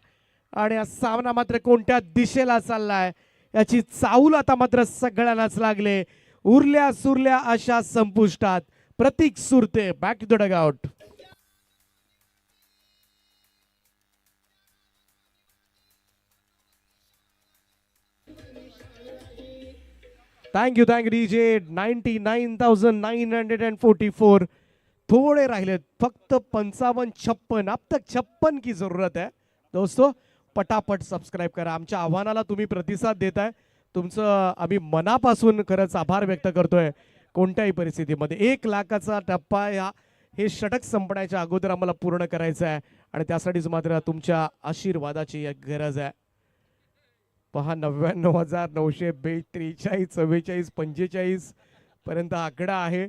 आणि हा सामना मात्र कोणत्या दिशेला चाललाय याची चाहूल आता मात्र सगळ्यांनाच लागले. उरल्या सुरल्या अशा संपुष्टात. Pratik Surte back to the dugout. Thank you DJ. 99,944. थोड़े राहिले फक्त 55-56. अब तक 56 की जरूरत है दोस्तों. पटापट सबस्क्राईब करा. आमच्या आव्हानाला तुम्ही प्रतिसाद देताय, तुमचं आम्ही मनापासून खरंच आभार व्यक्त करतोय. कोणत्याही परिस्थितीमध्ये 1 लाखाचा टप्पा हे षटक संपण्याच्या अगोदर आम्हाला पूर्ण करायचं आहे आणि त्यासाठीच मात्र तुमच्या आशीर्वादाची गरज आहे. पहा 99,943, 44, 45 पर्यंत आकडा आहे.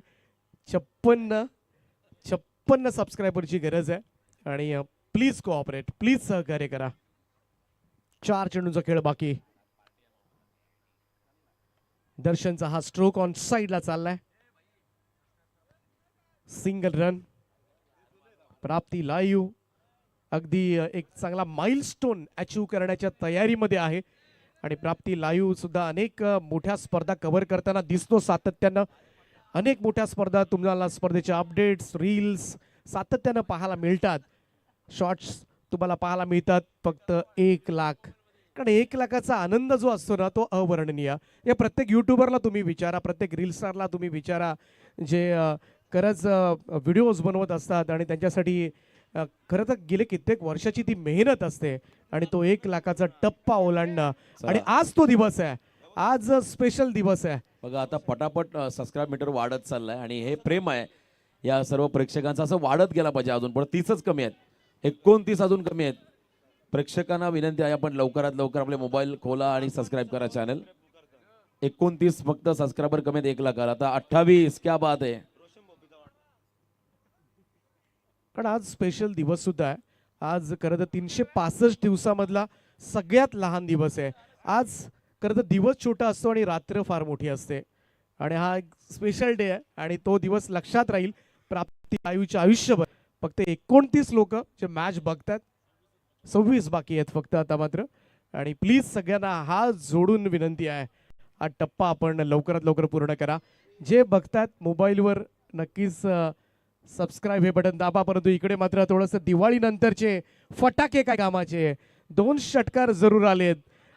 56 सबस्क्रायबरची गरज आहे आणि प्लीज कोऑपरेट, प्लीज सहकार्य करा. 4 चेंडूंचा खेळ बाकी. दर्शनचा हा स्ट्रोक ऑन साइडला चाललाय. Single run. प्राप्ती लाईव्ह अगदी एक चांगला माइलस्टोन अचीव करण्याच्या तयारीमध्ये आहे आणि प्राप्ती लाईव्ह सुद्धा अनेक मोठ्या स्पर्धा कव्हर करताना दिसतो सातत्यानं. अनेक मोठ्या स्पर्धा तुम्हाला स्पर्धेच्या अपडेट्स, रील्स सातत्यानं पाहायला मिळतात. शॉर्ट्स तुम्हाला पाहायला मिळतात. फक्त 1 लाख कारण 1 लाखाचा आनंद जो असतो ना तो अवर्णनीय. हे प्रत्येक युट्यूबरला तुम्ही विचारा, प्रत्येक रील स्टारला तुम्ही विचारा, जे खरंच व्हिडिओज बनवत असतात आणि त्यांच्यासाठी खरं तर गेले कित्येक वर्षाची ती मेहनत असते आणि तो 1 लाखाचा टप्पा ओलांडणं. आणि आज तो दिवस आहे, आज स्पेशल दिवस आहे. बघा आता पटापट सबस्क्राईब मीटर वाढत चाललाय आणि हे प्रेम आहे या सर्व प्रेक्षकांचं, असं वाढत गेला पाहिजे. अजून पण 30च कमी आहेत, 29 अजून कमी आहेत. प्रेक्षकांना विनंती आहे, आपण लवकरात लवकर आपले मोबाईल खोला आणि सबस्क्राईब करा चॅनल. 29 फक्त सबस्क्रायबर कमी आहेत 1 लाखाला. आता 28, क्या बात आहे. कारण आज स्पेशल दिवस सुद्धा आहे. आज खरं तर 365 दिवसामधला सगळ्यात लहान दिवस आहे. आज खरं तर दिवस छोटा असतो आणि रात्र फार मोठी असते आणि हा एक स्पेशल डे आहे आणि तो दिवस लक्षात राहील प्राप्ती आयुच्या आयुष्यभर. फक्त 29 लोक जे मॅच बघतात, 26 बाकी आहेत फक्त आता मात्र. आणि प्लीज सगळ्यांना हात जोडून विनंती आहे, हा टप्पा आपण लवकरात लवकर पूर्ण करा. जे बघतात मोबाईलवर नक्कीच सबस्क्राईब हे बटन दाबा. परंतु इकडे मात्र थोडंसं दिवाळीनंतरचे फटाके काय कामाचे, 2 षटकार जरूर आलेत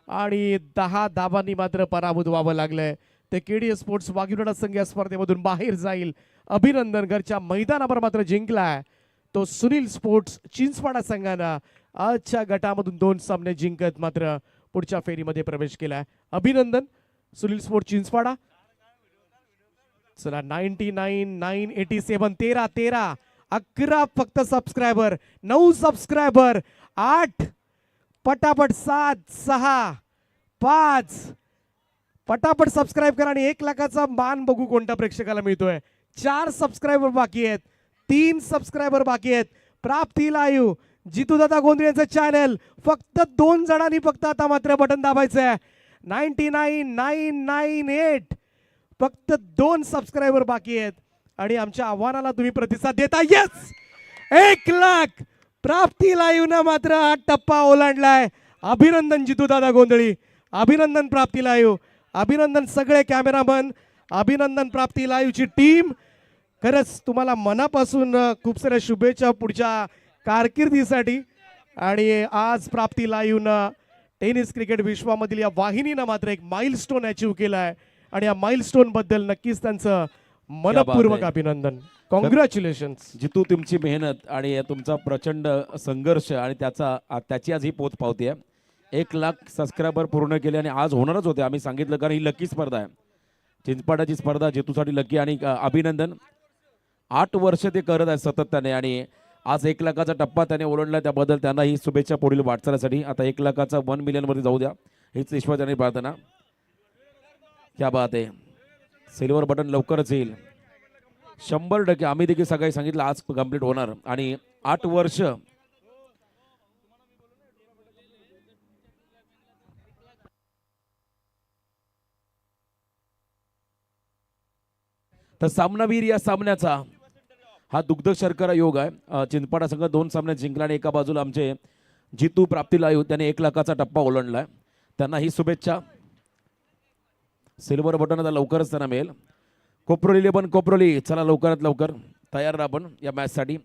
आणि 10 धाबांनी मात्र पराभूत व्हावं लागलंय. ते केडी स्पोर्ट्स वाघिवडा संघ या स्पर्धेमधून बाहेर जाईल. अभिनंदन. घरच्या मैदानावर मात्र जिंकलाय तो सुनील स्पोर्ट्स चिंचवाडा संघानं. आजच्या गटामधून 2 सामने जिंकत मात्र पुढच्या फेरीमध्ये प्रवेश केलाय. अभिनंदन सुनील स्पोर्ट्स चिंचवाडा. चला 99 987 13 13 11 फक्त सबस्क्रायबर, 9 सबस्क्रायबर, 8 पटापट 7 6 5 पटापट सबस्क्राईब करा आणि 1 लाखाचा मान बघू कोणत्या प्रेक्षकाला मिळतोय. 4 सबस्क्रायबर बाकी आहेत, 3 सबस्क्रायबर बाकी आहेत. प्राप्ती लाईव्ह जितूदादा गोंधळे यांचं चॅनल. फक्त 2 जणांनी फक्त आता मात्र बटन दाबायचं आहे. 99 998 फक्त 2 सबस्क्रायबर बाकी आहेत आणि आमच्या आव्हानाला तुम्ही प्रतिसाद देता. येस, 1 लाख प्राप्ती लाईव्हनं मात्र हा टप्पा ओलांडलाय. अभिनंदन जितूदादा गोंधळी, अभिनंदन प्राप्ती लाईव्ह, अभिनंदन सगळे कॅमेरामन, अभिनंदन प्राप्ती लाईव्हची टीम. खरंच तुम्हाला मनापासून खूप साऱ्या शुभेच्छा पुढच्या कारकिर्दीसाठी. आणि आज प्राप्ती लाईव्हनं टेनिस क्रिकेट विश्वामधील या वाहिनीनं मात्र एक माइलस्टोन अचीव्ह केला आहे आणि या माइलस्टोन बद्दल नक्कीच त्यांचं मनपूर्वक अभिनंदन. कॉंग्रॅच्युलेशन्स जितू, तुमची मेहनत आणि तुमचा प्रचंड संघर्ष आणि त्याची आज ही पोच पावती आहे. 1 लाख सबस्क्रायबर पूर्ण केले आणि आज होणारच होते, आम्ही सांगितलं, कारण ही लकी स्पर्धा आहे. चिंचपाड्याची स्पर्धा जितूसाठी लकी. आणि अभिनंदन. 8 वर्ष ते करत आहेत सातत्याने आणि आज 1 लाखाचा टप्पा त्याने ओलांडला, त्याबद्दल त्यांना ही शुभेच्छा पुढील वाटचालीसाठी. आता 1 लाखाचा 1 मिलियन मध्ये जाऊ द्या, हीच ईश्वर आणि प्रार्थना. क्या बात आहे. सिल्वर बटन लवकरच येईल 100%. आम्ही देखील सगळे सांगितलं आज कंप्लीट होणार. आणि 8 वर्ष तर सामनावीर या सामन्याचा हा दुग्ध शर्करा योग आहे. चिंचपाडा संघ 2 सामने जिंकला आणि एका बाजूला आमचे जितू प्राप्ती लाईव्ह त्याने 1 लाखाचा टप्पा ओलांडलाय. त्यांना ही शुभेच्छा. सिल्वर बटन आता लवकरच त्यांना मिळेल. कोपरोली 11 कोपरोली, चला लवकरात लवकर तयार राहा आपण या मॅचसाठी.